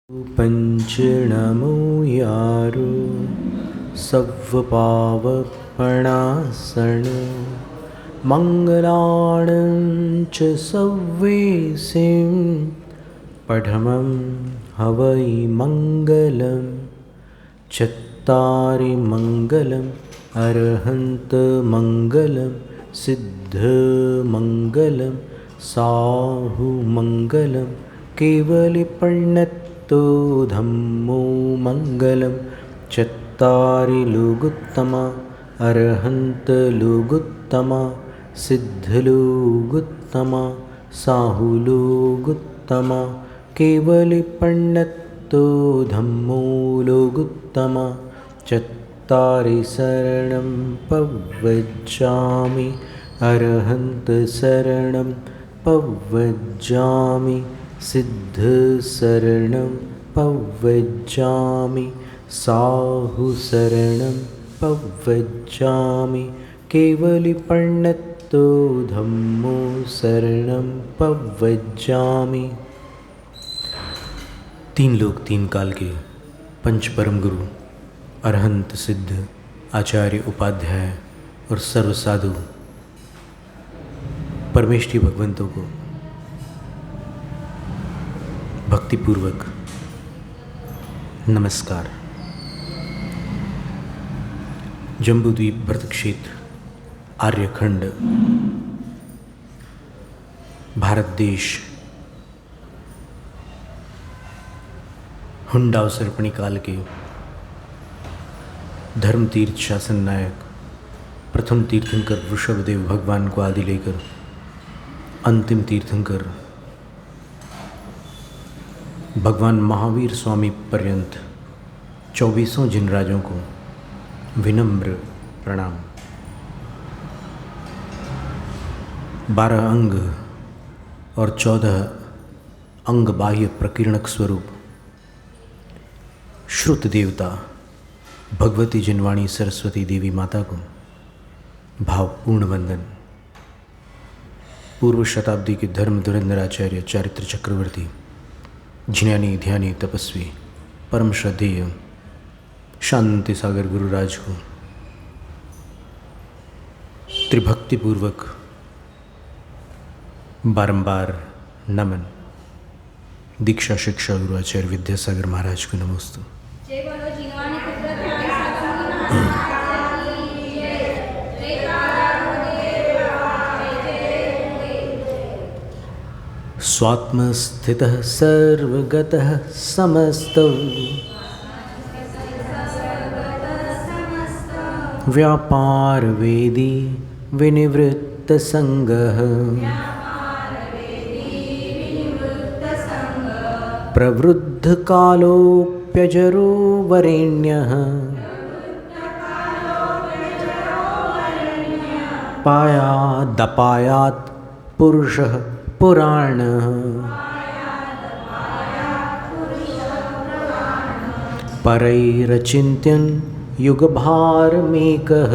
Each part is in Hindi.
पंचनमो यारो सव्वपावपणासण मङ्गलाणं च सव्वेसिं पठमं हवै मङ्गलं चत्तारि मङ्गलम् अर्हन्तमङ्गलं सिद्धमङ्गलं साहुमङ्गलं केवलिपर्णतो धम्मो मङ्गलं चत्तारि लोगुत्तमा अर्हन्तलोगुत्तमा सिद्धलोगुत्तमा साहुलोगुत्तमा केवलिपर्णतो धम्मो लोगुत्तमा चत्तारि शरणं पव्वज्जामि अर्हन्तशरणं पव्वज्जामि सिद्धशरणं पव्वज्जामि साहुशरणं पव्वज्जामि केवलिपर्णतो धम्मो शरणं पव्वज्जामि। तीन लोक तीन काल के पंच परम गुरु अरहंत सिद्ध आचार्य उपाध्याय और सर्व साधु परमेष्ठी भगवंतों को भक्तिपूर्वक नमस्कार। जम्बूद्वीप भरत क्षेत्र आर्यखंड भारत देश हुंडाव सर्पणी काल के धर्म तीर्थ शासन नायक प्रथम तीर्थंकर वृषभदेव भगवान को आदि लेकर अंतिम तीर्थंकर भगवान महावीर स्वामी पर्यंत 24 जिनराजों को विनम्र प्रणाम। 12 अंग और 14 अंग बाह्य प्रकीर्णक स्वरूप श्रुत देवता भगवती जिनवाणी सरस्वती देवी माता को भावपूर्ण वंदन। पूर्व शताब्दी के धर्म धुरंधराचार्य चारित्र चक्रवर्ती ज्ञानी ध्यानी तपस्वी परम श्रद्धेय शांति सागर गुरुराज को त्रिभक्तिपूर्वक बारंबार नमन। दीक्षा शिक्षा गुरु आचार्य विद्यासागर महाराज को नमोस्तु। स्वात्मस्थितः सर्वगतः समस्तौ व्यापारवेदी विनिवृत्तसंगः प्रवृद्धकालोऽप्यजरो वरेण्यः पायादपायात् पुरुषः पुराणः परैरचिन्त्यन् युगभारमेकः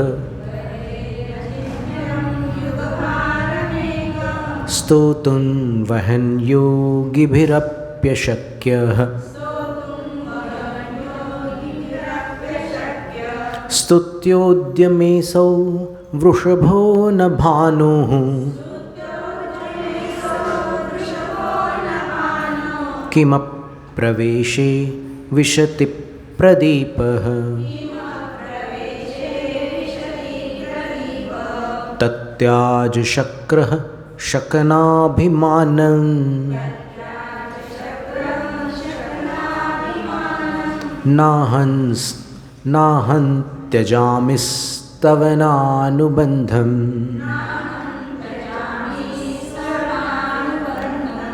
स्तोतुं वहन् योगिभिरप्यशक्यः स्तुत्योद्यमेऽसौ वृषभो न भानुः किमप्रवेशे विशति प्रदीपः तत्याज शक्रः शकनाभिमानं नाहन्त्यजामिस्तवनानुबन्धम्।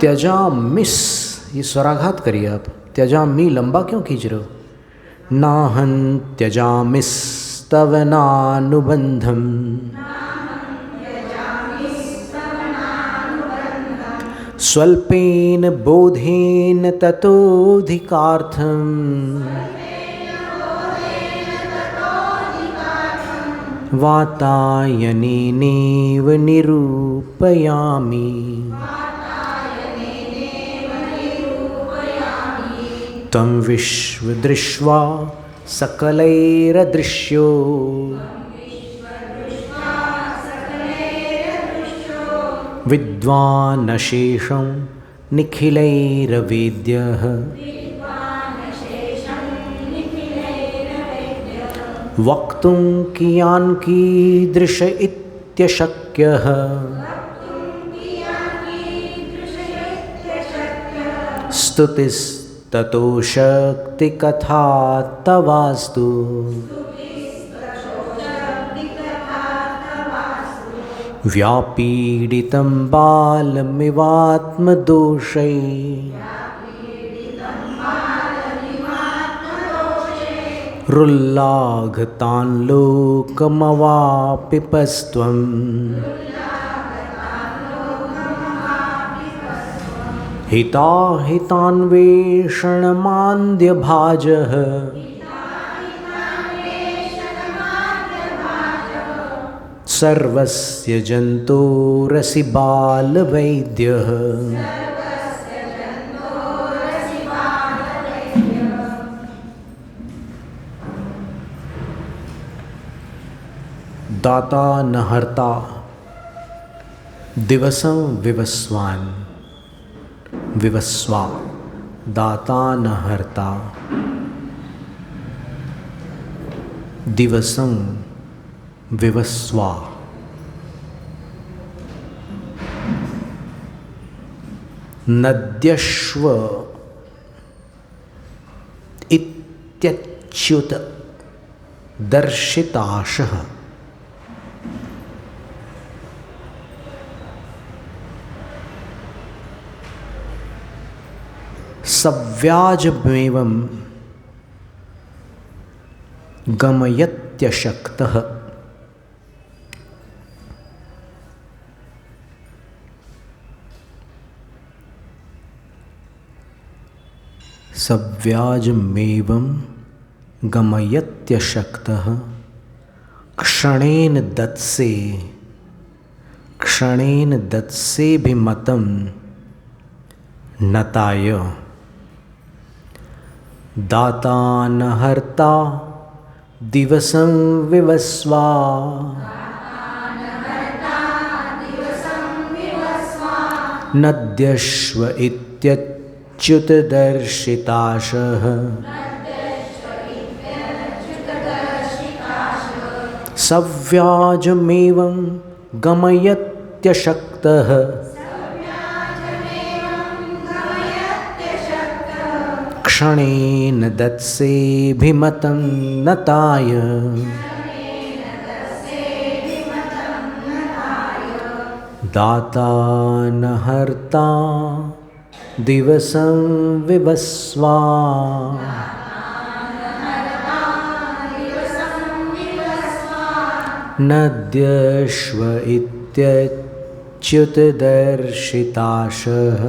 त्यजामिस ये स्वराघात करिए आप। त्यजामी लंबा क्यों खींच रहे हो? नाहन्त्यजामिस्तवनानुबन्धम् स्वल्पेन बोधेन ततोऽधिकार्थम् वातायनेनैव निरूपयामि। तं विश्वदृष्ट्वा सकलैरदृश्यो विद्वानशेषं निखिलैरवेद्यः वक्तुं कियान् कीदृश इत्यशक्यः स्तुतिस्ततो शक्तिकथा तवास्तु व्यापीडितं बालमिवात्मदोषैरुल्लाघतान् लोकमवापिपस्त्वम् हिताहितान्वेषणमान्द्यभाजः सर्वस्य जन्तोरसि बालवैद्यः दाता न हर्ता दिवसं विवस्वान् विवस्वा दाता न हर्ता दिवसं विवस्वा नद्यश्व इत्यच्युत दर्शिताशः सव्याजमेवं गमयत्यशक्तः सव्याजमेवं गमयत्यशक्तः क्षणेन दत्सेभिमतं नताय दाता न हर्ता दिवसं विवस्वा नद्यश्व इत्यच्युतदर्शिताशः सव्याजमेवं गमयत्यशक्तः क्षणेन दत्सेभिमतं नताय दाता न हर्ता दिवसं विवस्वा नद्यश्व इत्यच्युतदर्शिताशः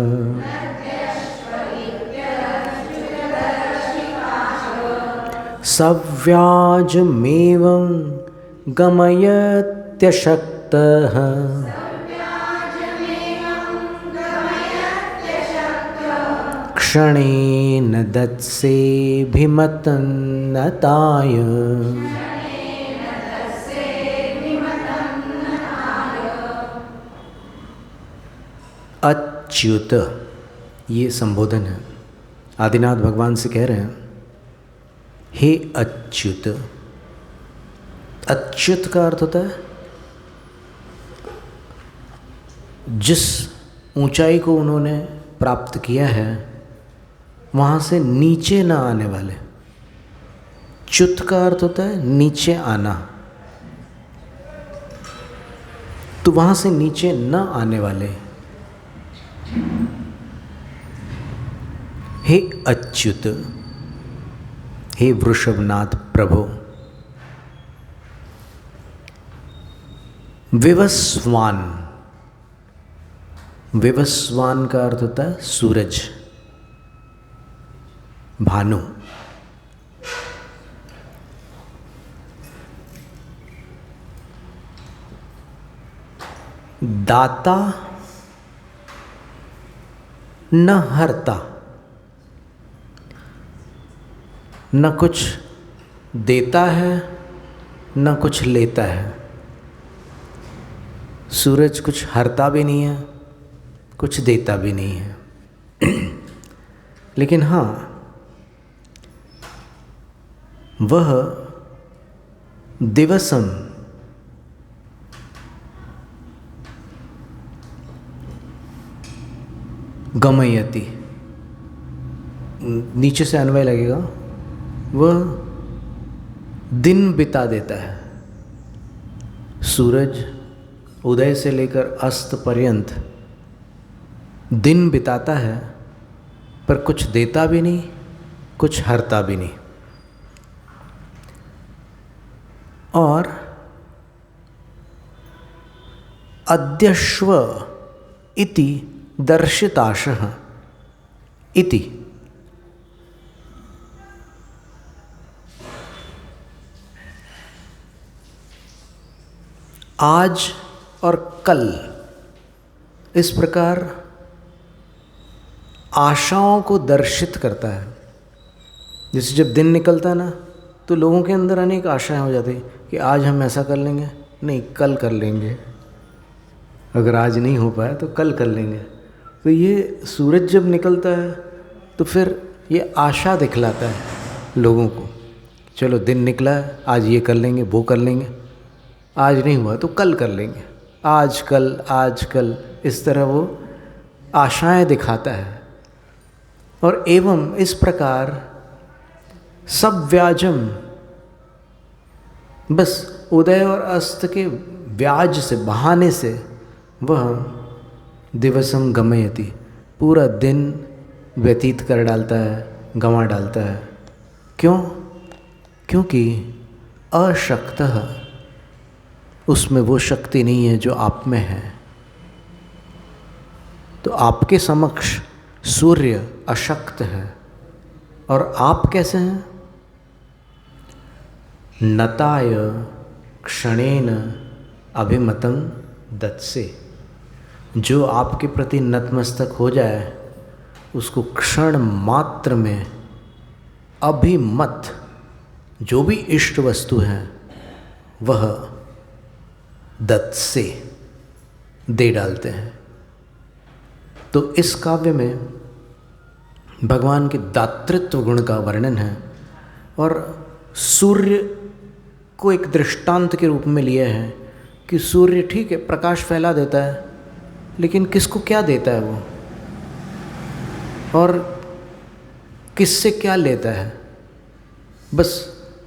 सव्याजमेवं गमयत्यशक्तः क्षणेन दत्सेभिमतं नताय अच्युत, ये संबोधन है। आदिनाथ भगवान से कह रहे हैं, हे अच्युत। अच्युत का अर्थ होता है जिस ऊंचाई को उन्होंने प्राप्त किया है वहाँ से नीचे ना आने वाले। च्युत का अर्थ होता है नीचे आना, तो वहाँ से नीचे न आने वाले। हे अच्युत, हे वृषभनाथ प्रभु। विवस्वान, विवस्वान का अर्थ होता है सूरज, भानु। दाता न हरता, न कुछ देता है न कुछ लेता है। सूरज कुछ हरता भी नहीं है, कुछ देता भी नहीं है। लेकिन हाँ, वह दिवसम गमयति, नीचे से अन्वय लगेगा, वह दिन बिता देता है। सूरज उदय से लेकर अस्त पर्यंत दिन बिताता है, पर कुछ देता भी नहीं, कुछ हरता भी नहीं। और अद्यश्व इति दर्शिताशः इति, आज और कल, इस प्रकार आशाओं को दर्शित करता है। जैसे जब दिन निकलता है ना, तो लोगों के अंदर अनेक आशाएं हो जाती कि आज हम ऐसा कर लेंगे, नहीं कल कर लेंगे, अगर आज नहीं हो पाया तो कल कर लेंगे। तो ये सूरज जब निकलता है तो फिर ये आशा दिखलाता है लोगों को, चलो दिन निकला है, आज ये कर लेंगे, वो कर लेंगे, आज नहीं हुआ तो कल कर लेंगे, आज कल, इस तरह वो आशाएं दिखाता है। और एवं इस प्रकार सब व्याजम, बस उदय और अस्त के व्याज से, बहाने से वह दिवसम गमयति, पूरा दिन व्यतीत कर डालता है, गंवा डालता है। क्यों? क्योंकि अशक्तः, उसमें वो शक्ति नहीं है जो आप में है। तो आपके समक्ष सूर्य अशक्त है, और आप कैसे हैं? नताय क्षणेन अभिमतं दत्से, जो आपके प्रति नतमस्तक हो जाए उसको क्षण मात्र में अभिमत, जो भी इष्ट वस्तु है वह दत्से दे डालते हैं। तो इस काव्य में भगवान के दातृत्व गुण का वर्णन है, और सूर्य को एक दृष्टांत के रूप में लिया है कि सूर्य ठीक है प्रकाश फैला देता है, लेकिन किसको क्या देता है वो, और किससे क्या लेता है? बस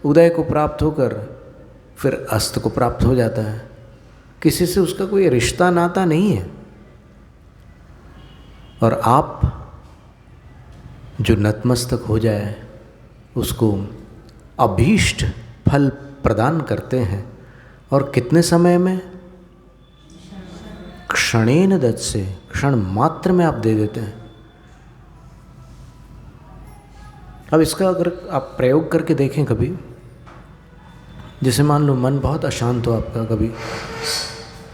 उदय को प्राप्त होकर फिर अस्त को प्राप्त हो जाता है, किसी से उसका कोई रिश्ता नाता नहीं है। और आप जो नतमस्तक हो जाए उसको अभीष्ट फल प्रदान करते हैं, और कितने समय में? क्षणेन दत्से, क्षण मात्र में आप दे देते हैं। अब इसका अगर आप प्रयोग करके देखें कभी, जैसे मान लो मन बहुत अशांत हो आपका कभी,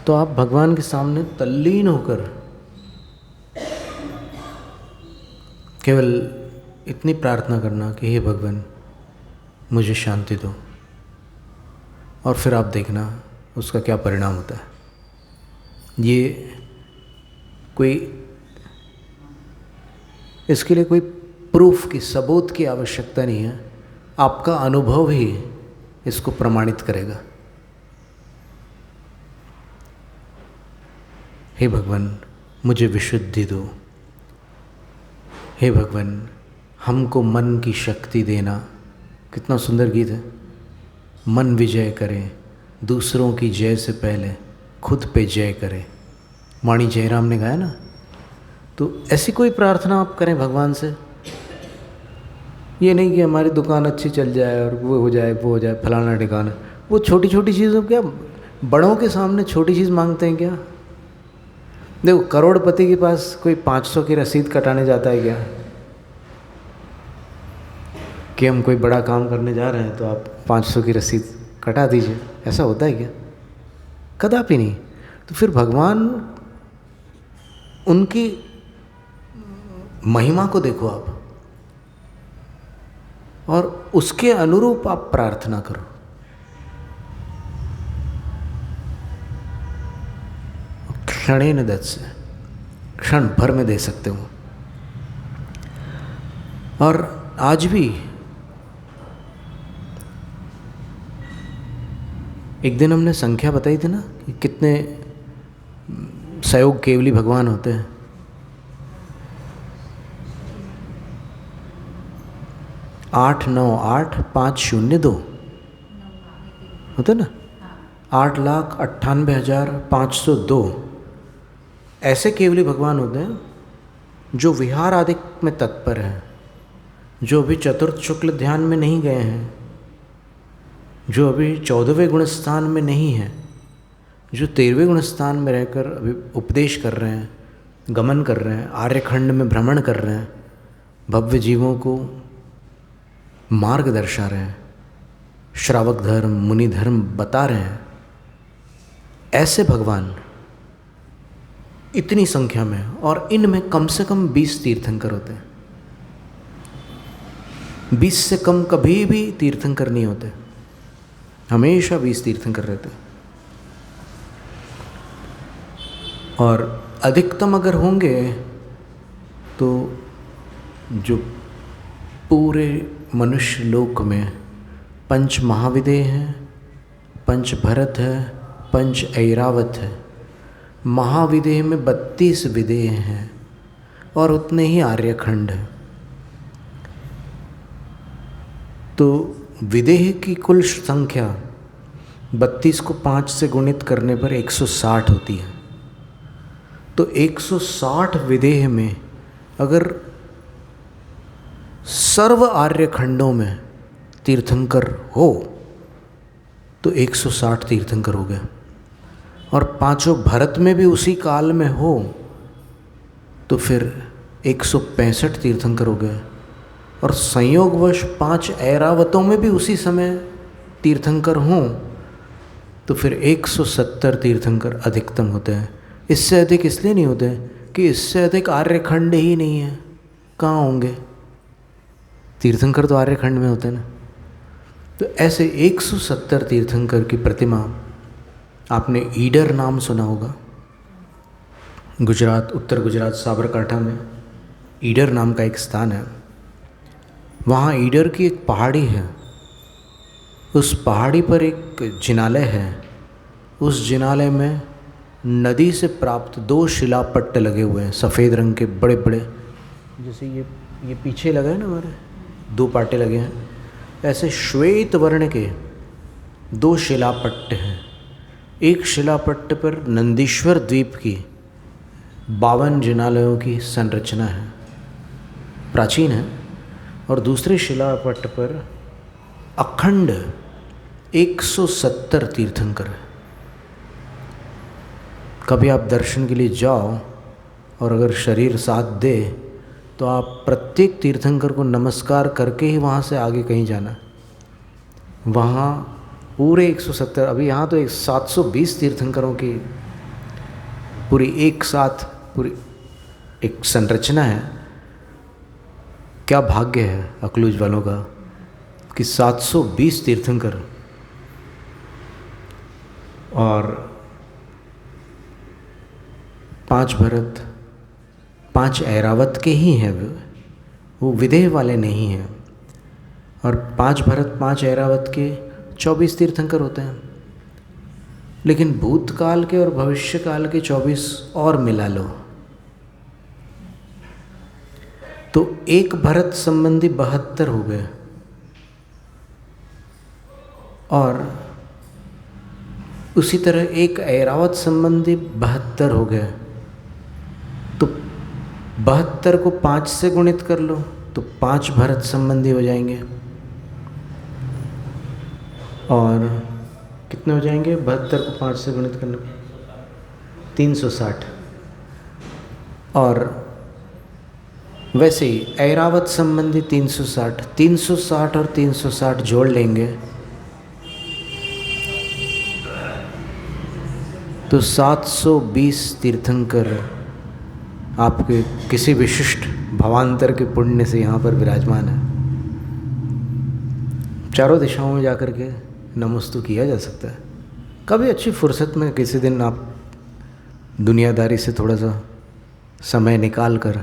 तो आप भगवान के सामने तल्लीन होकर केवल इतनी प्रार्थना करना कि हे भगवान मुझे शांति दो, और फिर आप देखना उसका क्या परिणाम होता है। ये कोई, इसके लिए कोई प्रूफ की, सबूत की आवश्यकता नहीं है, आपका अनुभव ही इसको प्रमाणित करेगा। हे भगवान मुझे विशुद्धि दो, हे भगवान हमको मन की शक्ति देना। कितना सुंदर गीत है। मन विजय करें, दूसरों की जय से पहले खुद पे जय करें, वाणी जयराम ने गाया ना। तो ऐसी कोई प्रार्थना आप करें भगवान से, ये नहीं कि हमारी दुकान अच्छी चल जाए और वो हो जाए, वो हो जाए, फलाना ठिकाना। वो छोटी छोटी चीज़ों, क्या बड़ों के सामने छोटी चीज़ मांगते हैं क्या? देखो करोड़पति के पास कोई 500 की रसीद कटाने जाता है क्या, कि हम कोई बड़ा काम करने जा रहे हैं तो आप 500 की रसीद कटा दीजिए, ऐसा होता है क्या? कदापि नहीं। तो फिर भगवान, उनकी महिमा को देखो आप, और उसके अनुरूप आप प्रार्थना करो। क्षणेन दत्से, क्षण भर में दे सकते हो। और आज भी एक दिन हमने संख्या बताई थी ना कि कितने सहयोग केवली भगवान होते हैं। 898,502 होते ना, 8,98,502 ऐसे केवली भगवान होते हैं जो विहार आदि में तत्पर हैं, जो अभी चतुर्थ शुक्ल ध्यान में नहीं गए हैं, जो अभी 14वें गुण स्थान में नहीं है, जो 13वें गुण स्थान में रहकर अभी उपदेश कर रहे हैं, गमन कर रहे हैं, आर्यखंड में भ्रमण कर रहे हैं, भव्य जीवों को मार्ग दर्शा रहे हैं, श्रावक धर्म मुनि धर्म बता रहे हैं। ऐसे भगवान इतनी संख्या में, और इनमें कम से कम 20 तीर्थंकर होते हैं। 20 से कम कभी भी तीर्थंकर नहीं होते, हमेशा 20 तीर्थंकर रहते। और अधिकतम अगर होंगे तो जो पूरे मनुष्य लोक में पंच महाविदेह हैं, पंच भरत है, पंच ऐरावत है। महाविदेह में 32 विदेह हैं और उतने ही आर्यखंड हैं। तो विदेह की कुल संख्या 32 को 5 से गुणित करने पर 160 होती है। तो 160 विदेह में अगर सर्व आर्य खंडों में तीर्थंकर हो तो 160 तीर्थंकर हो गए, और पांचों भरत में भी उसी काल में हो तो फिर 165 तीर्थंकर हो गए, और संयोगवश 5 ऐरावतों में भी उसी समय तीर्थंकर हों तो फिर 170 तीर्थंकर अधिकतम होते हैं। इससे अधिक इसलिए नहीं होते कि इससे अधिक आर्यखंड ही नहीं है, कहाँ होंगे तीर्थंकर, तो आर्यखंड में होते हैं ना। तो ऐसे 170 तीर्थंकर की प्रतिमा, आपने ईडर नाम सुना होगा, गुजरात, उत्तर गुजरात साबरकांठा में ईडर नाम का एक स्थान है। वहाँ ईडर की एक पहाड़ी है, उस पहाड़ी पर एक जिनालय है। उस जिनालय में नदी से प्राप्त 2 शिलापट्ट लगे हुए हैं, सफ़ेद रंग के बड़े बड़े, जैसे ये पीछे लगा है ना, हमारे 2 पाटे लगे हैं, ऐसे श्वेत वर्ण के 2 शिलापट्ट हैं। एक शिलापट्ट पर नंदीश्वर द्वीप की 52 जिनालयों की संरचना है, प्राचीन है, और दूसरे शिलापट्ट पर अखंड 170 तीर्थंकर है। कभी आप दर्शन के लिए जाओ और अगर शरीर साथ दे तो आप प्रत्येक तीर्थंकर को नमस्कार करके ही वहाँ से आगे कहीं जाना। वहाँ पूरे 170, अभी यहाँ तो 720 तीर्थंकरों की पूरी एक साथ पूरी एक संरचना है। क्या भाग्य है अकलूज वालों का कि 720 तीर्थंकर, और 5 भरत 5 ऐरावत के ही हैं, वो विदेह वाले नहीं हैं। और 5 भरत 5 ऐरावत के 24 तीर्थंकर होते हैं, लेकिन भूतकाल के और भविष्य काल के 24 और मिला लो तो एक भरत संबंधी 72 हो गए, और उसी तरह एक ऐरावत संबंधी 72 हो गए। तो 72 को 5 से गुणित कर लो तो 5 भरत संबंधी हो जाएंगे, और कितने हो जाएंगे 72 को 5 से गुणित करने 360। और वैसे ही ऐरावत संबंधी 360 और 360 जोड़ लेंगे तो 720 तीर्थंकर आपके किसी विशिष्ट भवांतर के पुण्य से यहाँ पर विराजमान है। चारों दिशाओं में जाकर के नमस्तु किया जा सकता है। कभी अच्छी फुर्सत में किसी दिन आप दुनियादारी से थोड़ा सा समय निकाल कर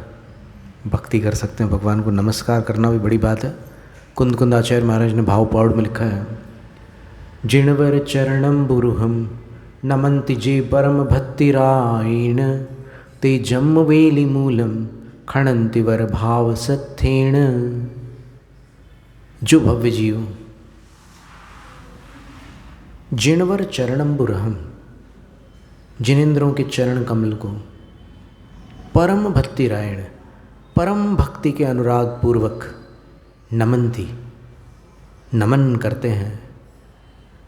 भक्ति कर सकते हैं। भगवान को नमस्कार करना भी बड़ी बात है। कुंद कुंद आचार्य महाराज ने भाव पौड़ में लिखा है, जिणवर चरणम बुरुहम नमंति जे परम भक्तिरायण ते जम वेली मूलम खणंति वर भाव सत्थेण। जो भव्य जीव जिणवर चरणम बुरहम, जिनेंद्रों के चरण कमल को परम भक्तिरायण, परम भक्ति के अनुराग पूर्वक नमंती, नमन करते हैं।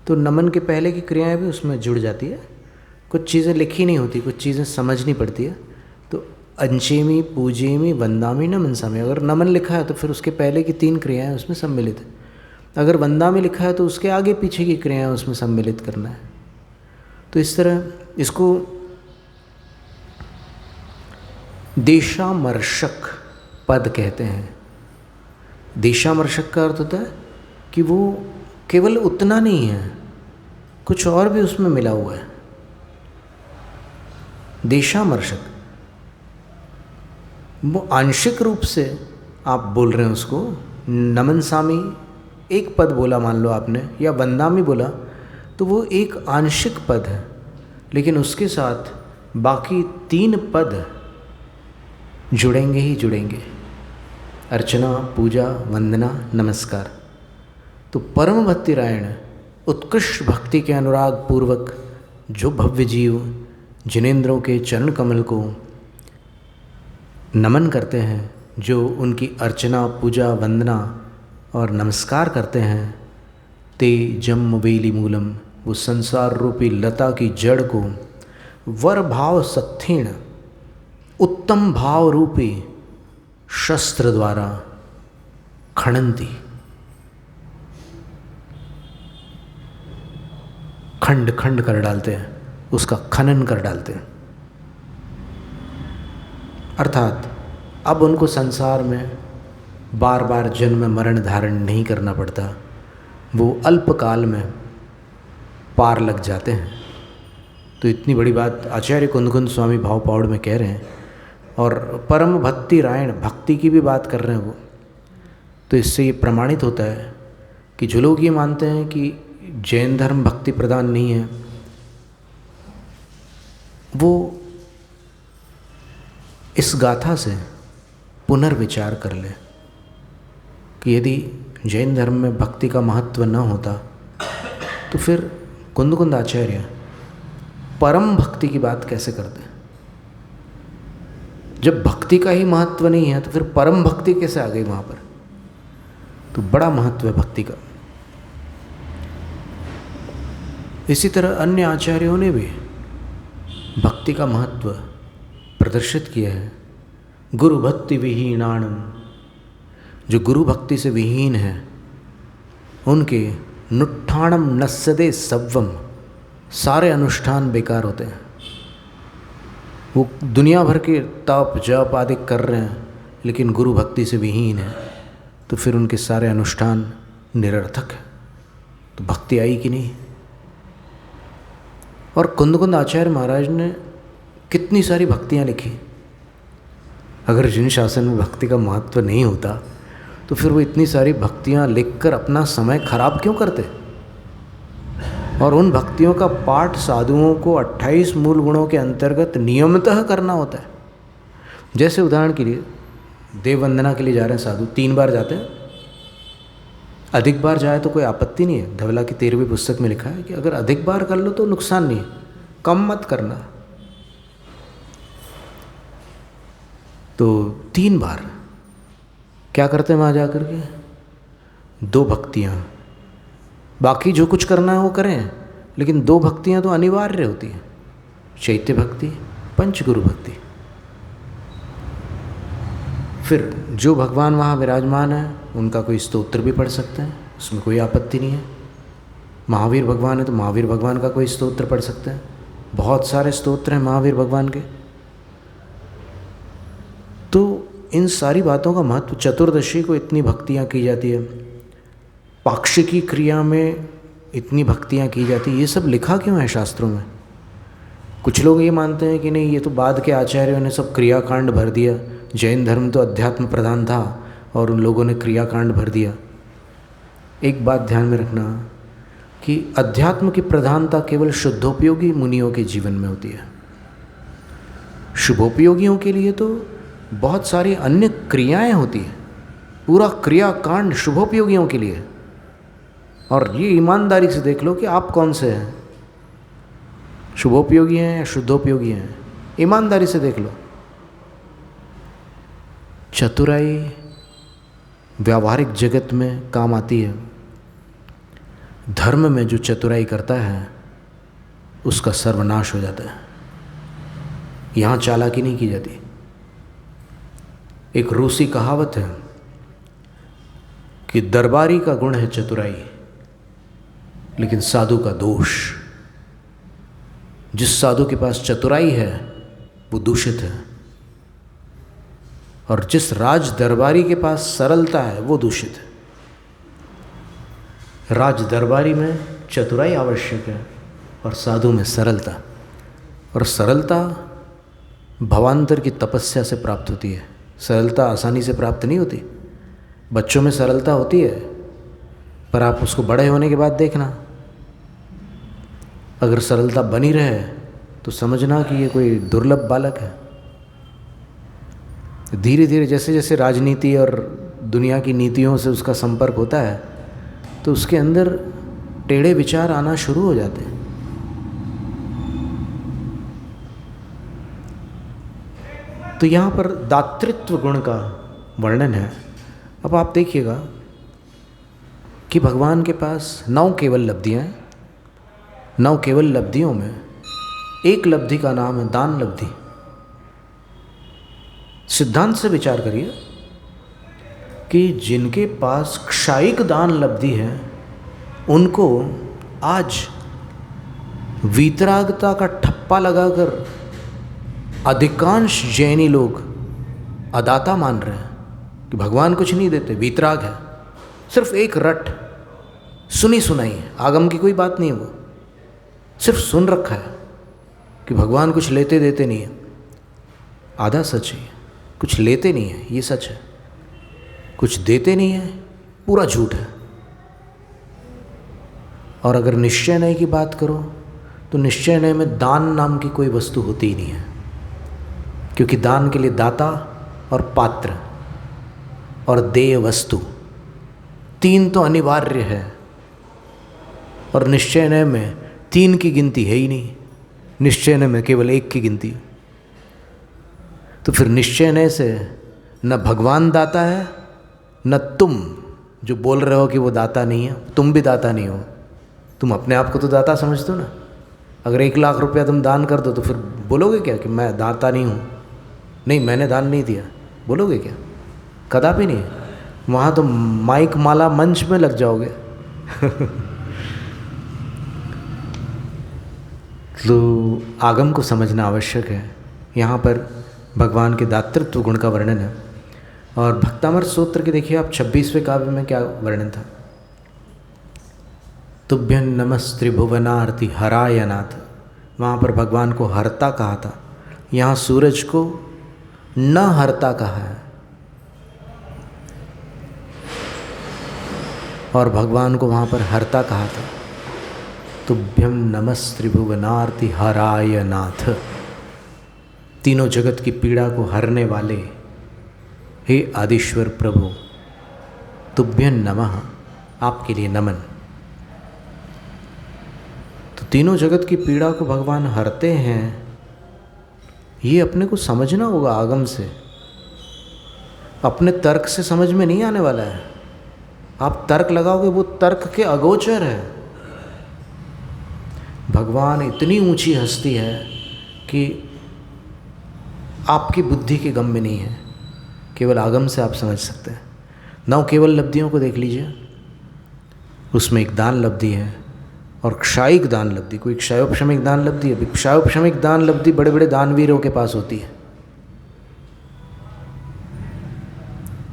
तो नमन के पहले की क्रियाएं भी उसमें जुड़ जाती है। कुछ चीज़ें लिखी नहीं होती, कुछ चीज़ें समझनी पड़ती है। तो अंचेमी पूजेमी वंदामी नमनसामी, अगर नमन लिखा है तो फिर उसके पहले की 3 क्रियाएं उसमें सम्मिलित है। अगर वंदामी लिखा है तो उसके आगे पीछे की क्रियाएं उसमें सम्मिलित करना है। तो इस तरह इसको देशामर्शक पद कहते हैं। देशामर्शक का अर्थ होता है कि वो केवल उतना नहीं है, कुछ और भी उसमें मिला हुआ है। देशामर्शक वो आंशिक रूप से आप बोल रहे हैं उसको। नमन सामी एक पद बोला मान लो आपने, या वंदामी बोला, तो वो एक आंशिक पद है, लेकिन उसके साथ बाकी 3 पद जुड़ेंगे ही जुड़ेंगे। अर्चना, पूजा, वंदना, नमस्कार। तो परम भक्तिरायण, उत्कृष्ट भक्ति के अनुराग पूर्वक जो भव्य जीव जिनेंद्रों के चरण कमल को नमन करते हैं, जो उनकी अर्चना, पूजा, वंदना और नमस्कार करते हैं, ते जम वेली मूलम, वो संसार रूपी लता की जड़ को वर भाव सत्थीण, उत्तम भाव रूपी शस्त्र द्वारा खणंती, खंड खंड कर डालते हैं, उसका खनन कर डालते हैं। अर्थात अब उनको संसार में बार बार जन्म मरण धारण नहीं करना पड़ता, वो अल्पकाल में पार लग जाते हैं। तो इतनी बड़ी बात आचार्य कुंद कुंद स्वामी भाव पौड़ में कह रहे हैं, और परम भक्ति रायण, भक्ति की भी बात कर रहे हैं वो। तो इससे ये प्रमाणित होता है कि जो लोग ये मानते हैं कि जैन धर्म भक्ति प्रदान नहीं है, वो इस गाथा से पुनर्विचार कर ले कि यदि जैन धर्म में भक्ति का महत्व न होता तो फिर कुंद कुंद आचार्य परम भक्ति की बात कैसे करते हैं। जब भक्ति का ही महत्व नहीं है तो फिर परम भक्ति कैसे आ गई वहाँ पर। तो बड़ा महत्व है भक्ति का। इसी तरह अन्य आचार्यों ने भी भक्ति का महत्व प्रदर्शित किया है। गुरु भक्ति विहीनाणम, जो गुरु भक्ति से विहीन है उनके नुट्ठाणम नस्सदे सव्वम, सारे अनुष्ठान बेकार होते हैं। वो दुनिया भर के तप जप आदि कर रहे हैं, लेकिन गुरु भक्ति से विहीन है, तो फिर उनके सारे अनुष्ठान निरर्थक है। तो भक्ति आई कि नहीं। और कुंद कुंद आचार्य महाराज ने कितनी सारी भक्तियाँ लिखी। अगर जिन शासन में भक्ति का महत्व नहीं होता तो फिर वो इतनी सारी भक्तियाँ लिखकर अपना समय खराब क्यों करते। और उन भक्तियों का पाठ साधुओं को 28 मूल गुणों के अंतर्गत नियमतः करना होता है। जैसे उदाहरण के लिए देव वंदना के लिए जा रहे हैं साधु, 3 बार जाते हैं। अधिक बार जाए तो कोई आपत्ति नहीं है। धवला की 13वीं पुस्तक में लिखा है कि अगर अधिक बार कर लो तो नुकसान नहीं है, कम मत करना। तो 3 बार क्या करते हैं वहाँ जा कर के? 2 भक्तियाँ, बाकी जो कुछ करना है वो करें, लेकिन 2 भक्तियाँ तो अनिवार्य होती हैं। चैत्य भक्ति, पंचगुरु भक्ति। फिर जो भगवान वहाँ विराजमान है उनका कोई स्तोत्र भी पढ़ सकते हैं, उसमें कोई आपत्ति नहीं है। महावीर भगवान है तो महावीर भगवान का कोई स्तोत्र पढ़ सकते हैं। बहुत सारे स्तोत्र हैं महावीर भगवान के। तो इन सारी बातों का महत्व, चतुर्दशी को इतनी भक्तियाँ की जाती है, पाक्षिकी क्रिया में इतनी भक्तियाँ की जाती, ये सब लिखा क्यों है शास्त्रों में? कुछ लोग ये मानते हैं कि नहीं, ये तो बाद के आचार्यों ने सब क्रियाकांड भर दिया, जैन धर्म तो अध्यात्म प्रधान था और उन लोगों ने क्रियाकांड भर दिया। एक बात ध्यान में रखना कि अध्यात्म की प्रधानता केवल शुद्धोपयोगी मुनियों के जीवन में होती है। शुभोपयोगियों के लिए तो बहुत सारी अन्य क्रियाएं होती हैं, पूरा क्रियाकांड शुभोपयोगियों के लिए। और ये ईमानदारी से देख लो कि आप कौन से हैं, शुभोपयोगी हैं या शुद्धोपयोगी हैं, ईमानदारी से देख लो। चतुराई व्यावहारिक जगत में काम आती है, धर्म में जो चतुराई करता है उसका सर्वनाश हो जाता है। यहाँ चालाकी नहीं की जाती। एक रूसी कहावत है कि दरबारी का गुण है चतुराई, लेकिन साधु का दोष। जिस साधु के पास चतुराई है वो दूषित है, और जिस राज दरबारी के पास सरलता है वो दूषित है। राज दरबारी में चतुराई आवश्यक है और साधु में सरलता। और सरलता भवांतर की तपस्या से प्राप्त होती है। सरलता आसानी से प्राप्त नहीं होती। बच्चों में सरलता होती है, पर आप उसको बड़े होने के बाद देखना, अगर सरलता बनी रहे तो समझना कि ये कोई दुर्लभ बालक है। धीरे धीरे जैसे जैसे राजनीति और दुनिया की नीतियों से उसका संपर्क होता है तो उसके अंदर टेढ़े विचार आना शुरू हो जाते हैं। तो यहाँ पर दातृत्व गुण का वर्णन है। अब आप देखिएगा कि भगवान के पास 9 केवल लब्धियाँ हैं। 9 केवल लब्धियों में एक लब्धि का नाम है दान लब्धि। सिद्धांत से विचार करिए कि जिनके पास क्षायिक दान लब्धि है उनको आज वीतरागता का ठप्पा लगाकर अधिकांश जैनी लोग अदाता मान रहे हैं कि भगवान कुछ नहीं देते, वीतराग है, सिर्फ एक रट सुनी सुनाई है, आगम की कोई बात नहीं है, वो सिर्फ सुन रखा है कि भगवान कुछ लेते देते नहीं है। आधा सच है, कुछ लेते नहीं है ये सच है, कुछ देते नहीं है पूरा झूठ है। और अगर निश्चय नय की बात करो तो निश्चय नय में दान नाम की कोई वस्तु होती ही नहीं है, क्योंकि दान के लिए दाता और पात्र और देय वस्तु 3 तो अनिवार्य है, और निश्चय नय में 3 की गिनती है ही नहीं, निश्चय नय में केवल 1 की गिनती। तो फिर निश्चय नय से न भगवान दाता है, न तुम जो बोल रहे हो कि वो दाता नहीं है, तुम भी दाता नहीं हो। तुम अपने आप को तो दाता समझते हो ना। अगर 1 लाख रुपया तुम दान कर दो तो फिर बोलोगे क्या कि मैं दाता नहीं हूँ, नहीं मैंने दान नहीं दिया, बोलोगे क्या? कदापि नहीं। वहाँ तो माइक माला मंच में लग जाओगे। तो आगम को समझना आवश्यक है। यहाँ पर भगवान के दातृत्व गुण का वर्णन है। और भक्तामृत सूत्र के देखिए आप 26वें काव्य में क्या वर्णन था। तुभ्यं नमस्त्रिभुवनार्ति हराय नाथ, वहाँ पर भगवान को हरता कहा था, यहाँ सूरज को न हरता कहा है। और भगवान को वहाँ पर हरता कहा था। तुभ्यं नमस्त्रिभुवनार्ति हराय नाथ, तीनों जगत की पीड़ा को हरने वाले हे आदिश्वर प्रभु, तुभ्यं नमः, आपके लिए नमन। तो तीनों जगत की पीड़ा को भगवान हरते हैं, ये अपने को समझना होगा आगम से, अपने तर्क से समझ में नहीं आने वाला है। आप तर्क लगाओगे वो तर्क के अगोचर है। भगवान इतनी ऊंची हस्ती है कि आपकी बुद्धि के गम में नहीं है, केवल आगम से आप समझ सकते हैं। 9 केवल लब्धियों को देख लीजिए, उसमें एक दान लब्धि है और क्षायिक दान लब्धि, कोई क्षयोपशमिक दान लब्धि है। क्षयोपशमिक दान लब्धि बड़े बड़े दानवीरों के पास होती है,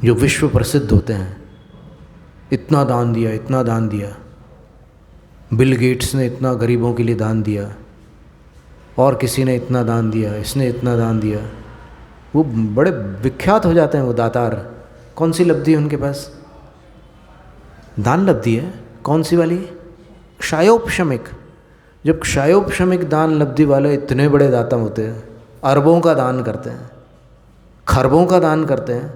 जो विश्व प्रसिद्ध होते हैं। इतना दान दिया, इतना दान दिया, बिल गेट्स ने इतना गरीबों के लिए दान दिया, और किसी ने इतना दान दिया, इसने इतना दान दिया। वो बड़े विख्यात हो जाते हैं वो दातार। कौन सी लब्धि है उनके पास? दान लब्धि है। कौन सी वाली? क्षायोपशमिक। जब क्षायोपशमिक दान लब्धि वाले इतने बड़े दाता होते हैं, अरबों का दान करते हैं, खरबों का दान करते हैं,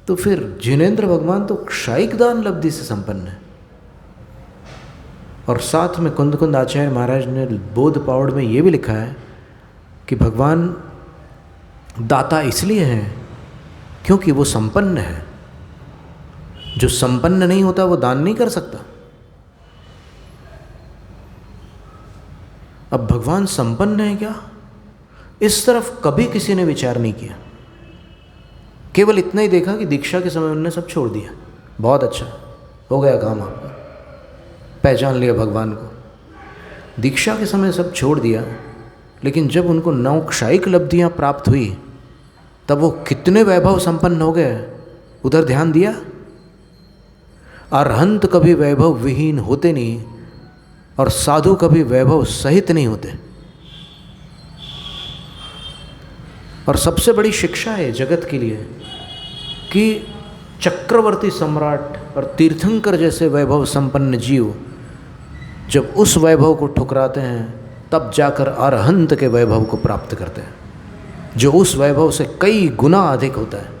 तो फिर जिनेंद्र भगवान तो क्षायिक दान लब्धि से संपन्न है। और साथ में कुंद कुंद आचार्य महाराज ने बोध पावड़ में ये भी लिखा है कि भगवान दाता इसलिए हैं क्योंकि वो संपन्न है। जो संपन्न नहीं होता वो दान नहीं कर सकता। अब भगवान संपन्न है क्या, इस तरफ कभी किसी ने विचार नहीं किया। केवल इतना ही देखा कि दीक्षा के समय उन्होंने सब छोड़ दिया। बहुत अच्छा, हो गया काम आपका, पहचान लिया भगवान को। दीक्षा के समय सब छोड़ दिया, लेकिन जब उनको नवक्षायिक लब्धियाँ प्राप्त हुई तब वो कितने वैभव संपन्न हो गए, उधर ध्यान दिया। अरहंत कभी वैभव विहीन होते नहीं, और साधु कभी वैभव सहित नहीं होते। और सबसे बड़ी शिक्षा है जगत के लिए कि चक्रवर्ती सम्राट और तीर्थंकर जैसे वैभव संपन्न जीव जब उस वैभव को ठुकराते हैं तब जाकर अरहंत के वैभव को प्राप्त करते हैं, जो उस वैभव से कई गुना अधिक होता है।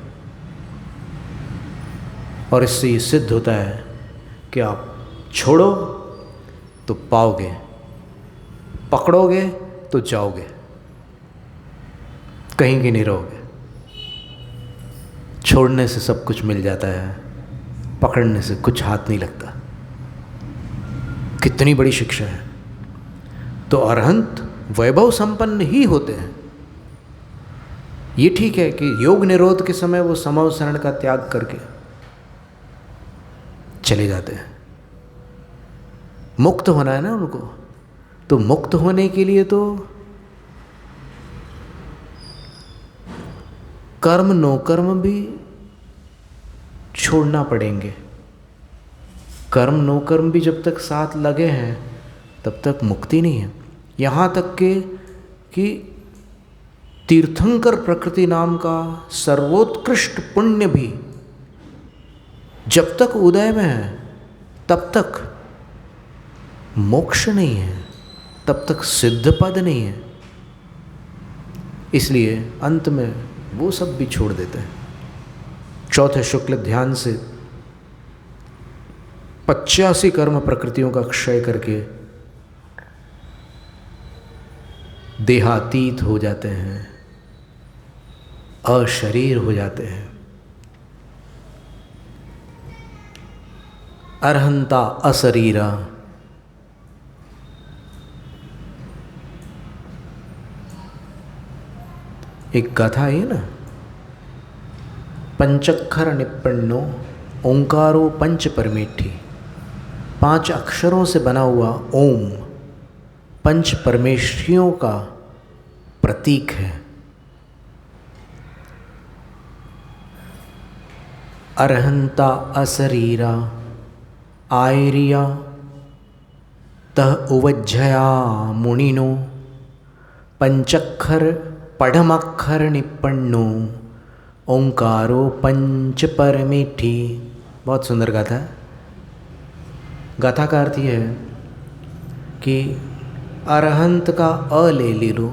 और इससे ये सिद्ध होता है कि आप छोड़ो तो पाओगे, पकड़ोगे तो जाओगे, कहीं के नहीं रहोगे। छोड़ने से सब कुछ मिल जाता है, पकड़ने से कुछ हाथ नहीं लगता। कितनी बड़ी शिक्षा है। तो अरहंत वैभव संपन्न ही होते हैं। ये ठीक है कि योग निरोध के समय वो समवसरण का त्याग करके चले जाते हैं। मुक्त होना है ना उनको, तो मुक्त होने के लिए तो कर्म नो कर्म भी छोड़ना पड़ेंगे। कर्म नो कर्म भी जब तक साथ लगे हैं तब तक मुक्ति नहीं है। यहाँ तक कि तीर्थंकर प्रकृति नाम का सर्वोत्कृष्ट पुण्य भी जब तक उदय में है तब तक मोक्ष नहीं है, तब तक सिद्ध पद नहीं है। इसलिए अंत में वो सब भी छोड़ देते हैं। चौथे शुक्ल ध्यान से 85 कर्म प्रकृतियों का क्षय करके देहातीत हो जाते हैं, अशरीर हो जाते हैं। अरहंता असरीरा। एक कथा है ना, पंचक्षर निपन्नो ओंकारो पंच परमेठी। 5 अक्षरों से बना हुआ ओम पंच परमेष्ठियों का प्रतीक है। अरहंता असरीरा आयरिया तह उवज्जया मुनिनो पंचक्षर पढ़मक्षर निपन्नो ओंकारो पंच परमेठी। बहुत सुंदर गाथा है। गाथा का अर्थ यह है कि अरहंत का अ ले लो,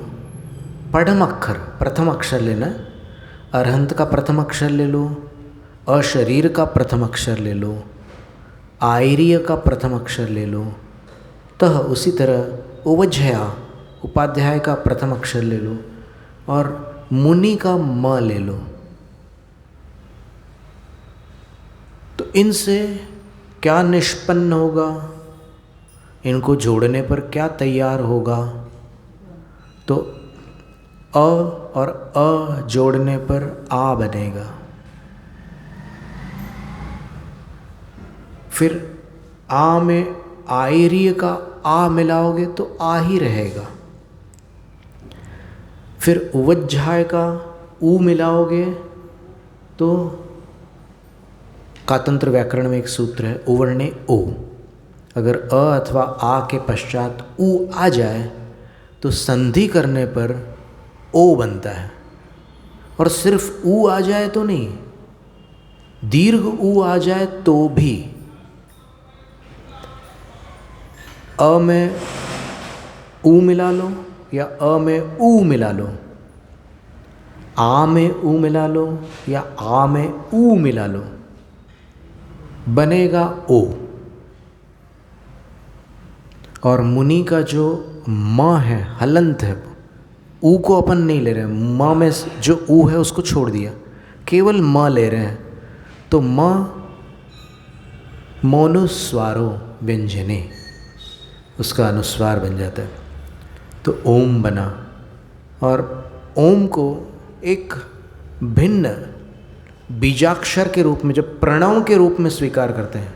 पढ़म अक्षर प्रथम अक्षर लेना, अरहंत का प्रथम अक्षर ले लो, अशरीर का प्रथम अक्षर ले लो, आयरीय का प्रथम अक्षर ले लो, तह उसी तरह उवज्जया उपाध्याय का प्रथम अक्षर ले लो, और मुनि का म ले लो। तो इनसे क्या निष्पन्न होगा, इनको जोड़ने पर क्या तैयार होगा? तो अ और अ जोड़ने पर आ बनेगा। फिर आ में आयरीय का आ मिलाओगे तो आ ही रहेगा। फिर उवज्जाय का ऊ मिलाओगे तो कातंत्र व्याकरण में एक सूत्र है, उवर्णे ओ। अगर अ अथवा आ के पश्चात उ आ जाए तो संधि करने पर ओ बनता है। और सिर्फ उ आ जाए तो नहीं, दीर्घ उ आ जाए तो भी। अ में उ मिला लो या अ में उ मिला लो, आ में उ मिला लो या आ में उ मिला लो, बनेगा ओ। और मुनि का जो म है, हलंत है, ऊ को अपन नहीं ले रहे हैं, म में जो ऊ है उसको छोड़ दिया, केवल म ले रहे हैं, तो म मोनुस्वारो व्यंजने, उसका अनुस्वार बन जाता है, तो ओम बना। और ओम को एक भिन्न बीजाक्षर के रूप में, जब प्रणव के रूप में स्वीकार करते हैं,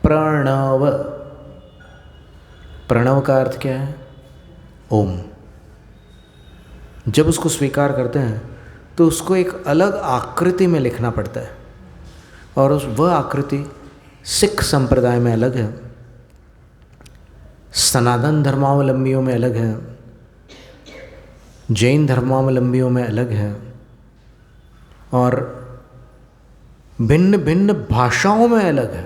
प्रणव, प्रणव का अर्थ क्या है? ओम। जब उसको स्वीकार करते हैं तो उसको एक अलग आकृति में लिखना पड़ता है, और वह आकृति सिख संप्रदाय में अलग है, सनातन धर्मावलंबियों में अलग है, जैन धर्मावलंबियों में अलग है, और भिन्न भिन्न भाषाओं में अलग है।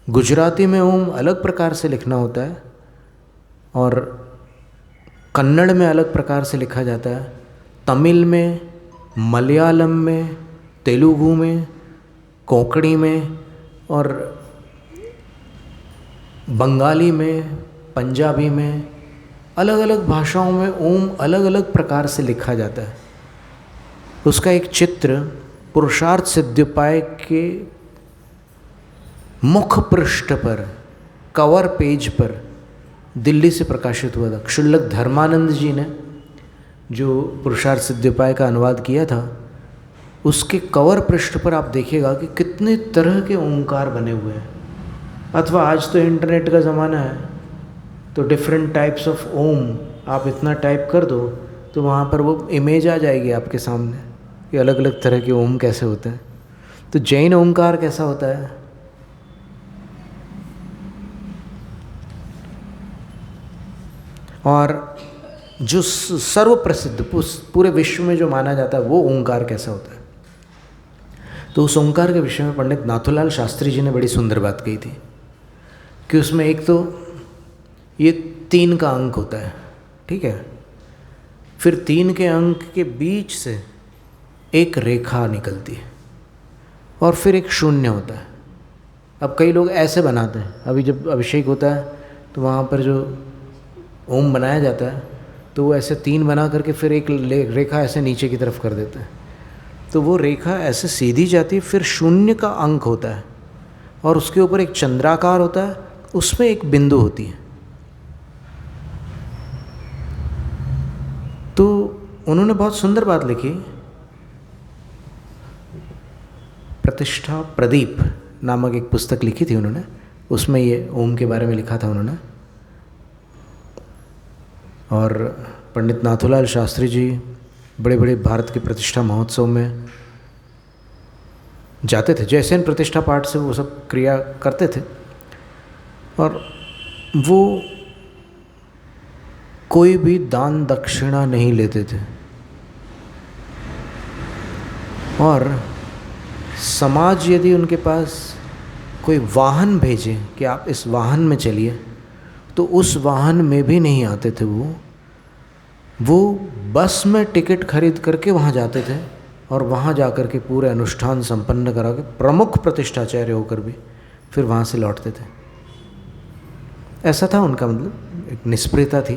गुजराती में ओम अलग प्रकार से लिखना होता है, और कन्नड़ में अलग प्रकार से लिखा जाता है, तमिल में, मलयालम में, तेलुगु में, कोंकणी में, और बंगाली में, पंजाबी में, अलग अलग भाषाओं में ओम अलग अलग प्रकार से लिखा जाता है। उसका एक चित्र पुरुषार्थ सिद्ध्योपाय के मुख पृष्ठ पर, कवर पेज पर दिल्ली से प्रकाशित हुआ था। क्षुल्लक धर्मानंद जी ने जो पुरुषार्थ सिद्ध्योपाय का अनुवाद किया था, उसके कवर पृष्ठ पर आप देखिएगा कि कितने तरह के ओंकार बने हुए हैं। अथवा आज तो इंटरनेट का ज़माना है, तो डिफरेंट टाइप्स ऑफ ओम आप इतना टाइप कर दो तो वहाँ पर वो इमेज आ जाएगी आपके सामने कि अलग अलग तरह के ओम कैसे होते हैं। तो जैन ओंकार कैसा होता है? और जो सर्व प्रसिद्ध पूरे विश्व में जो माना जाता है वो ओंकार कैसा होता है? तो उस ओंकार के विषय में पंडित नाथूलाल शास्त्री जी ने बड़ी सुंदर बात कही थी कि उसमें एक तो ये 3 का अंक होता है, ठीक है, फिर 3 के अंक के बीच से एक रेखा निकलती है, और फिर एक शून्य होता है। अब कई लोग ऐसे बनाते हैं, अभी जब अभिषेक होता है तो वहाँ पर जो ओम बनाया जाता है तो वो ऐसे 3 बना करके फिर एक रेखा ऐसे नीचे की तरफ कर देते हैं, तो वो रेखा ऐसे सीधी जाती है, फिर शून्य का अंक होता है, और उसके ऊपर एक चंद्राकार होता है, उसमें एक बिंदु होती है। तो उन्होंने बहुत सुंदर बात लिखी, प्रतिष्ठा प्रदीप नामक एक पुस्तक लिखी थी उन्होंने, उसमें ये ओम के बारे में लिखा था उन्होंने। और पंडित नाथूलाल शास्त्री जी बड़े बड़े भारत के प्रतिष्ठा महोत्सव में जाते थे, जैसे प्रतिष्ठा पाठ से वो सब क्रिया करते थे, और वो कोई भी दान दक्षिणा नहीं लेते थे, और समाज यदि उनके पास कोई वाहन भेजे कि आप इस वाहन में चलिए, तो उस वाहन में भी नहीं आते थे। वो बस में टिकट खरीद करके वहाँ जाते थे, और वहाँ जा कर के पूरे अनुष्ठान संपन्न करा के प्रमुख प्रतिष्ठाचार्य होकर भी फिर वहाँ से लौटते थे। ऐसा था उनका, मतलब एक निष्प्रियता थी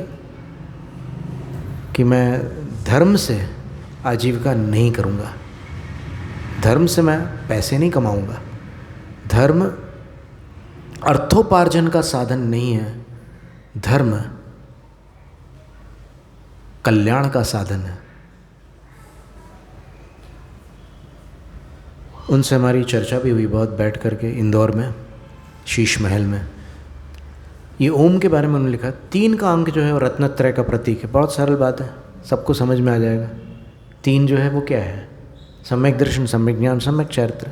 कि मैं धर्म से आजीविका नहीं करूँगा, धर्म से मैं पैसे नहीं कमाऊँगा, धर्म अर्थोपार्जन का साधन नहीं है, धर्म कल्याण का साधन है। उनसे हमारी चर्चा भी हुई बहुत बैठ करके इंदौर में, शीश महल में। ये ओम के बारे में उन्होंने लिखा, 3 का अंक जो है वो रत्नत्रय का प्रतीक है। बहुत सरल बात है, सबको समझ में आ जाएगा। 3 जो है वो क्या है? सम्यक दर्शन, सम्यक ज्ञान, सम्यक चारित्र।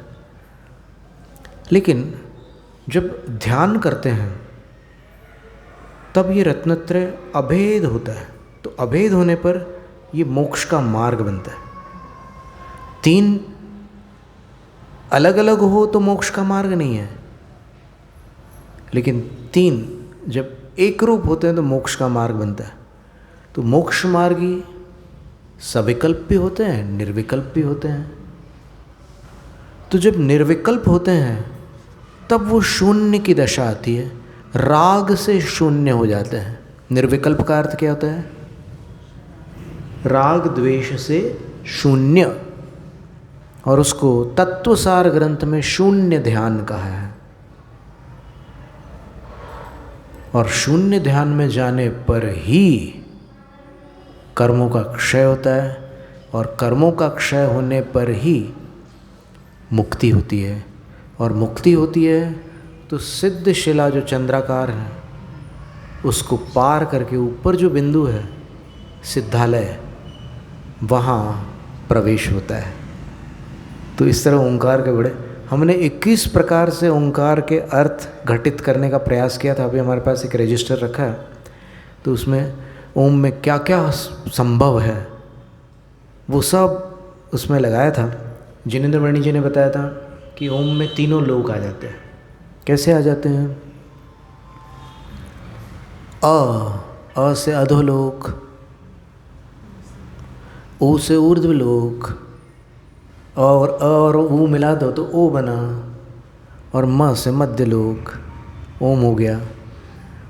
लेकिन जब ध्यान करते हैं तब ये रत्नत्रय अभेद होता है। तो अभेद होने पर ये मोक्ष का मार्ग बनता है। तीन अलग अलग हो तो मोक्ष का मार्ग नहीं है, लेकिन तीन जब एक रूप होते हैं तो मोक्ष का मार्ग बनता है। तो मोक्ष मार्गी सविकल्प भी होते हैं, निर्विकल्प भी होते हैं। तो जब निर्विकल्प होते हैं तब वो शून्य की दशा आती है, राग से शून्य हो जाते हैं। निर्विकल्प का अर्थ क्या होता है? राग द्वेष से शून्य, और उसको तत्वसार ग्रंथ में शून्य ध्यान कहा है। और शून्य ध्यान में जाने पर ही कर्मों का क्षय होता है, और कर्मों का क्षय होने पर ही मुक्ति होती है। और मुक्ति होती है तो सिद्ध शिला जो चंद्राकार है उसको पार करके ऊपर जो बिंदु है सिद्धालय, वहाँ प्रवेश होता है। तो इस तरह ओंकार के बड़े हमने 21 प्रकार से ओंकार के अर्थ घटित करने का प्रयास किया था। अभी हमारे पास एक रजिस्टर रखा है, तो उसमें ओम में क्या क्या संभव है वो सब उसमें लगाया था। जिनेंद्र मणि जी ने बताया था कि ओम में तीनों लोग आ जाते हैं। कैसे आ जाते हैं? अ से अधोलोक, ओ से ऊर्ध्वलोक, और अ और ऊ मिला दो तो ओ बना, और म से मध्यलोक, ओम हो गया।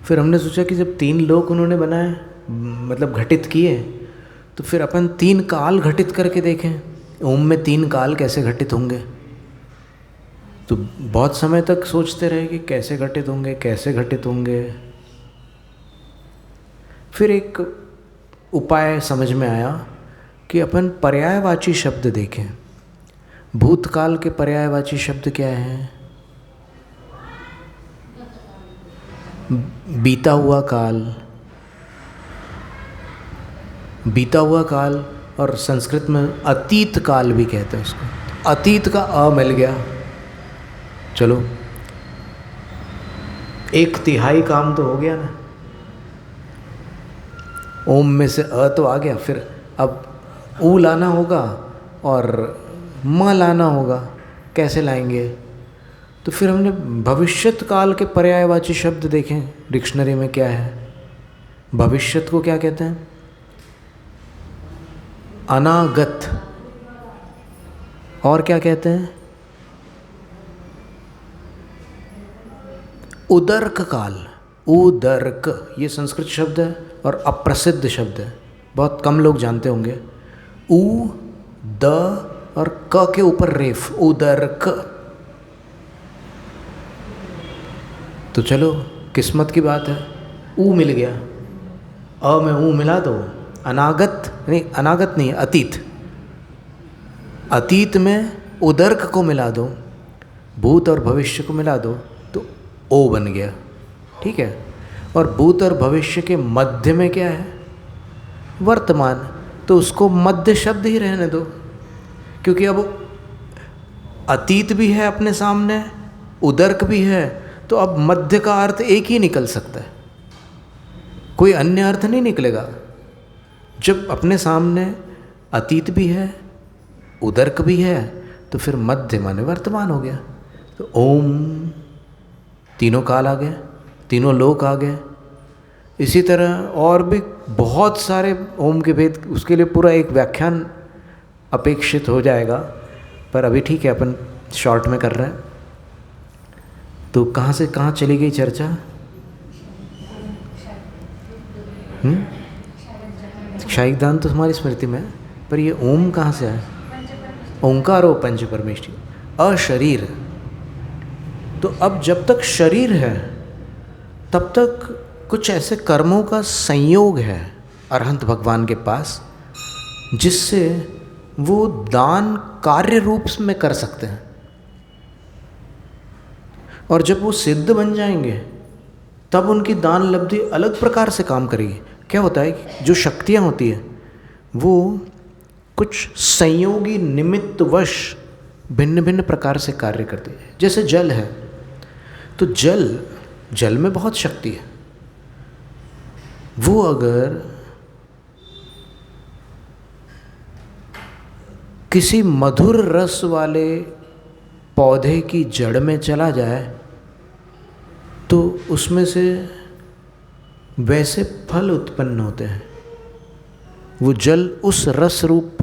फिर हमने सोचा कि जब तीन लोक उन्होंने बनाए, मतलब घटित किए, तो फिर अपन तीन काल घटित करके देखें ओम में तीन काल कैसे घटित होंगे। तो बहुत समय तक सोचते रहे कि कैसे घटित होंगे, कैसे घटित होंगे। फिर एक उपाय समझ में आया कि अपन पर्यायवाची शब्द देखें। भूतकाल के पर्यायवाची शब्द क्या हैं? बीता हुआ काल, बीता हुआ काल, और संस्कृत में अतीत काल भी कहते हैं उसको। अतीत का अ मिल गया, चलो 1/3 काम तो हो गया ना। ओम में से अ तो आ गया, फिर अब ऊ लाना होगा और म लाना होगा। कैसे लाएंगे? तो फिर हमने भविष्यत काल के पर्यायवाची शब्द देखें डिक्शनरी में क्या है। भविष्यत को क्या कहते हैं? अनागत। और क्या कहते हैं? उदर्क काल। उदर्क ये संस्कृत शब्द है और अप्रसिद्ध शब्द है, बहुत कम लोग जानते होंगे। उ द और क के ऊपर रेफ, उदर्क। तो चलो किस्मत की बात है, ऊ मिल गया। अ में ऊ मिला दो, अनागत नहीं, अनागत नहीं, अतीत। अतीत में उदर्क को मिला दो, भूत और भविष्य को मिला दो तो ओ बन गया। ठीक है। और भूत और भविष्य के मध्य में क्या है? वर्तमान। तो उसको मध्य शब्द ही रहने दो, क्योंकि अब अतीत भी है अपने सामने, उदर्क भी है, तो अब मध्य का अर्थ एक ही निकल सकता है, कोई अन्य अर्थ नहीं निकलेगा। जब अपने सामने अतीत भी है, उदर्क भी है, तो फिर मध्य माने वर्तमान हो गया। तो ओम, तीनों काल आ गए, तीनों लोक आ गए। इसी तरह और भी बहुत सारे ओम के भेद, उसके लिए पूरा एक व्याख्यान अपेक्षित हो जाएगा, पर अभी ठीक है, अपन शॉर्ट में कर रहे हैं। तो कहाँ से कहाँ चली गई चर्चा? क्षायिकदान तो हमारी स्मृति में है, पर ये ओम कहाँ से आया? ओंकार ओ पंच परमेष्टि, अशरीर। तो अब जब तक शरीर है तब तक कुछ ऐसे कर्मों का संयोग है अरहंत भगवान के पास, जिससे वो दान कार्य रूप में कर सकते हैं। और जब वो सिद्ध बन जाएंगे तब उनकी दान लब्धि अलग प्रकार से काम करेगी। क्या होता है कि जो शक्तियाँ होती है वो कुछ संयोगी निमित्तवश भिन्न भिन्न प्रकार से कार्य करती है। जैसे जल है, तो जल में बहुत शक्ति है। वो अगर किसी मधुर रस वाले पौधे की जड़ में चला जाए तो उसमें से वैसे फल उत्पन्न होते हैं। वो जल उस रस रूप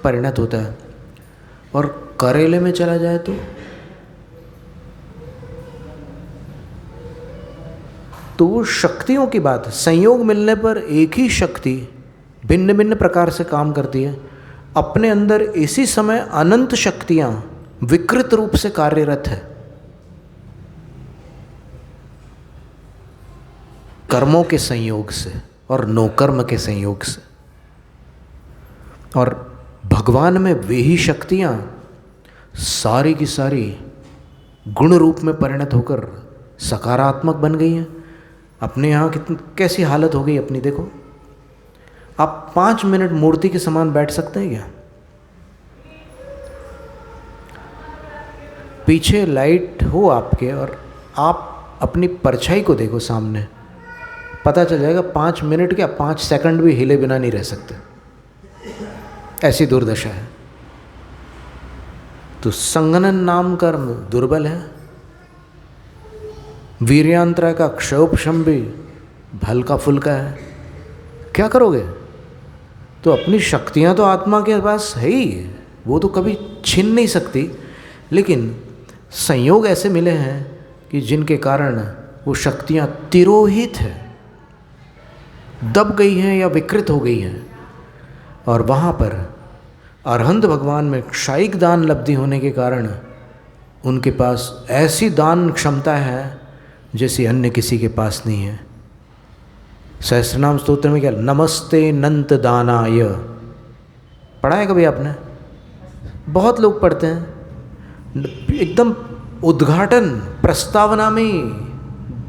परिणत होता है। और करेले में चला जाए तो वो शक्तियों की बात है। संयोग मिलने पर एक ही शक्ति भिन्न भिन्न प्रकार से काम करती है। अपने अंदर इसी समय अनंत शक्तियां विकृत रूप से कार्यरत है। कर्मों के संयोग से और नोकर्म के संयोग से। और भगवान में वे ही शक्तियां सारी की सारी गुण रूप में परिणत होकर सकारात्मक बन गई हैं। अपने यहाँ कितनी कैसी हालत हो गई अपनी, देखो। आप 5 मिनट मूर्ति के समान बैठ सकते हैं क्या? पीछे लाइट हो आपके और आप अपनी परछाई को देखो सामने, पता चल जाएगा 5 मिनट क्या 5 सेकंड भी हिले बिना नहीं रह सकते। ऐसी दुर्दशा है। तो संगनन नाम कर्म दुर्बल है। वीर्यांतरा का क्षोभशम भी हल्का फुल्का है। क्या करोगे? तो अपनी शक्तियां तो आत्मा के पास है ही, वो तो कभी छीन नहीं सकती। लेकिन संयोग ऐसे मिले हैं कि जिनके कारण वो शक्तियां तिरोहित है, दब गई हैं या विकृत हो गई हैं। और वहाँ पर अरहंत भगवान में क्षायिक दान लब्धि होने के कारण उनके पास ऐसी दान क्षमता है जैसी अन्य किसी के पास नहीं है। सहस्रनाम स्तोत्र में क्या, नमस्ते नंत दानाय, पढ़ा है कभी आपने? बहुत लोग पढ़ते हैं। एकदम उद्घाटन प्रस्तावना में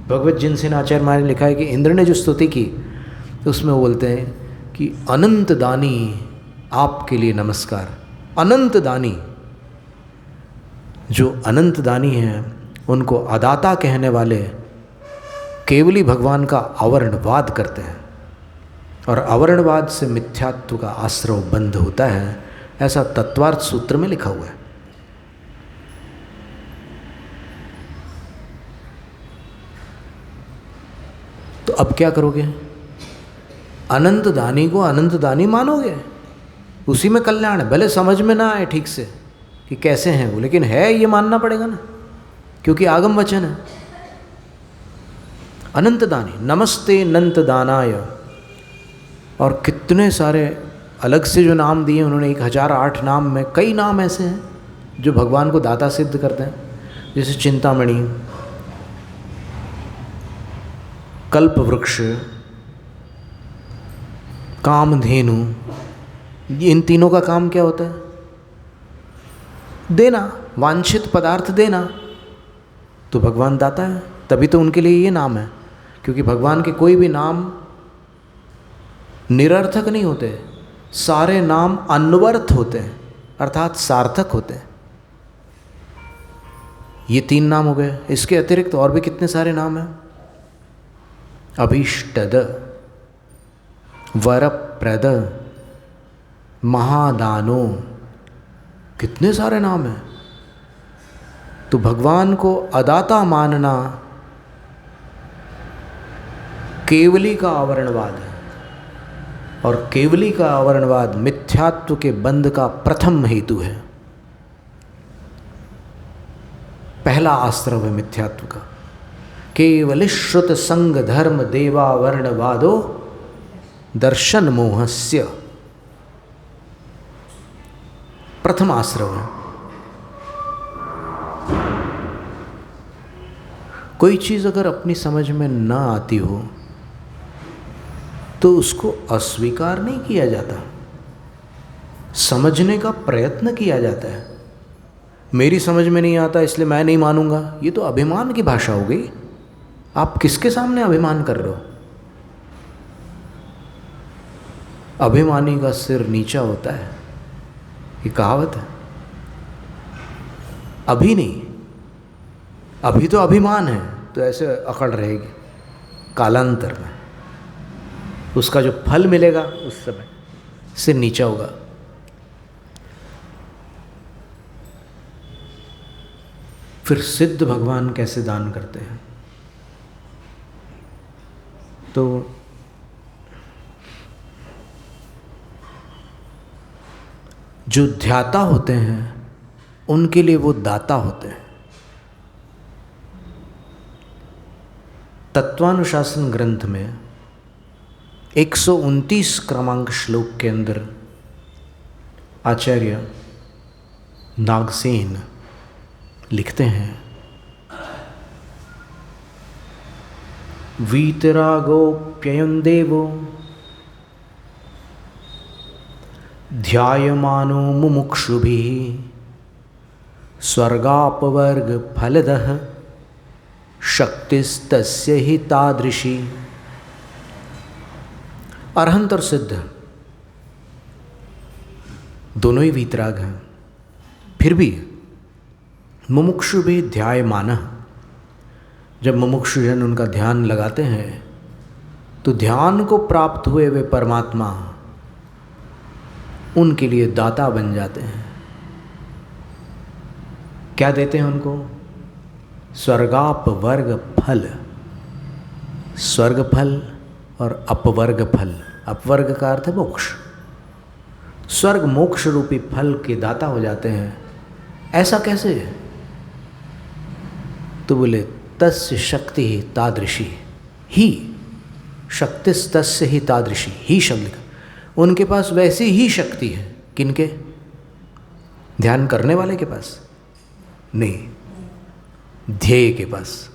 भगवत जिनसेन आचार्य महाराज ने लिखा है कि इंद्र ने जो स्तुति की तो उसमें वो बोलते हैं कि अनंत दानी आपके लिए नमस्कार। अनंत दानी, जो अनंत दानी हैं उनको अदाता कहने वाले केवली भगवान का अवर्णवाद करते हैं। और अवर्णवाद से मिथ्यात्व का आश्रव बंध होता है, ऐसा तत्वार्थ सूत्र में लिखा हुआ है। तो अब क्या करोगे? अनंत दानी को अनंत दानी मानोगे, उसी में कल्याण है। भले समझ में ना आए ठीक से कि कैसे हैं वो, लेकिन है ये मानना पड़ेगा ना, क्योंकि आगम वचन है। अनंत दानी, नमस्ते नंत दानाय। और कितने सारे अलग से जो नाम दिए उन्होंने, 1008 नाम में कई नाम ऐसे हैं जो भगवान को दाता सिद्ध करते हैं। जैसे चिंतामणि, कल्प वृक्ष, कामधेनु, इन तीनों का काम क्या होता है? देना, वांछित पदार्थ देना। तो भगवान दाता है, तभी तो उनके लिए ये नाम है। क्योंकि भगवान के कोई भी नाम निरर्थक नहीं होते, सारे नाम अन्वर्थ होते हैं, अर्थात सार्थक होते हैं। ये 3 नाम हो गए। इसके अतिरिक्त और भी कितने सारे नाम हैं। अभीष्टद, वरप्रद, महादानो, कितने सारे नाम हैं। तो भगवान को अदाता मानना केवली का आवरणवाद है। और केवली का आवरणवाद मिथ्यात्व के बंध का प्रथम हेतु है। पहला आश्रव है मिथ्यात्व का। केवल श्रुत संग धर्म देवावर्णवादो दर्शन मोहस्य, प्रथम आश्रव है। कोई चीज़ अगर अपनी समझ में ना आती हो तो उसको अस्वीकार नहीं किया जाता, समझने का प्रयत्न किया जाता है। मेरी समझ में नहीं आता इसलिए मैं नहीं मानूंगा, ये तो अभिमान की भाषा हो गई। आप किसके सामने अभिमान कर रहे हो? अभिमानी का सिर नीचा होता है, ये कहावत है। अभी नहीं, अभी तो अभिमान है तो ऐसे अकड़ रहेगी, कालांतर में उसका जो फल मिलेगा उस समय से नीचा होगा। फिर सिद्ध भगवान कैसे दान करते हैं? तो जो ध्याता होते हैं उनके लिए वो दाता होते हैं। तत्वानुशासन ग्रंथ में 129 क्रमांक श्लोक के अंदर आचार्य नागसेन लिखते हैं, वीतरागोप्ययं देवो ध्यायमानो मुमुक्षुभिः स्वर्गापवर्ग फलदः शक्तिस्तस्य हि तादृशी। अरहंत और सिद्ध दोनों ही वीतराग हैं, फिर भी मुमुक्षु भी ध्यायमानः, जब मुमुक्षुजन उनका ध्यान लगाते हैं तो ध्यान को प्राप्त हुए वे परमात्मा उनके लिए दाता बन जाते हैं। क्या देते हैं उनको? स्वर्गापवर्ग फल, स्वर्ग फल और अपवर्ग फल। अपवर्ग का अर्थ है मोक्ष, स्वर्ग मोक्ष रूपी फल के दाता हो जाते हैं। ऐसा कैसे? तो बोले तस्य शक्ति ही तादृशी, ही शक्तिस्तस्य ही तादृशी, ही शब्द का उनके पास वैसी ही शक्ति है। किनके? ध्यान करने वाले के पास नहीं, ध्येय के पास,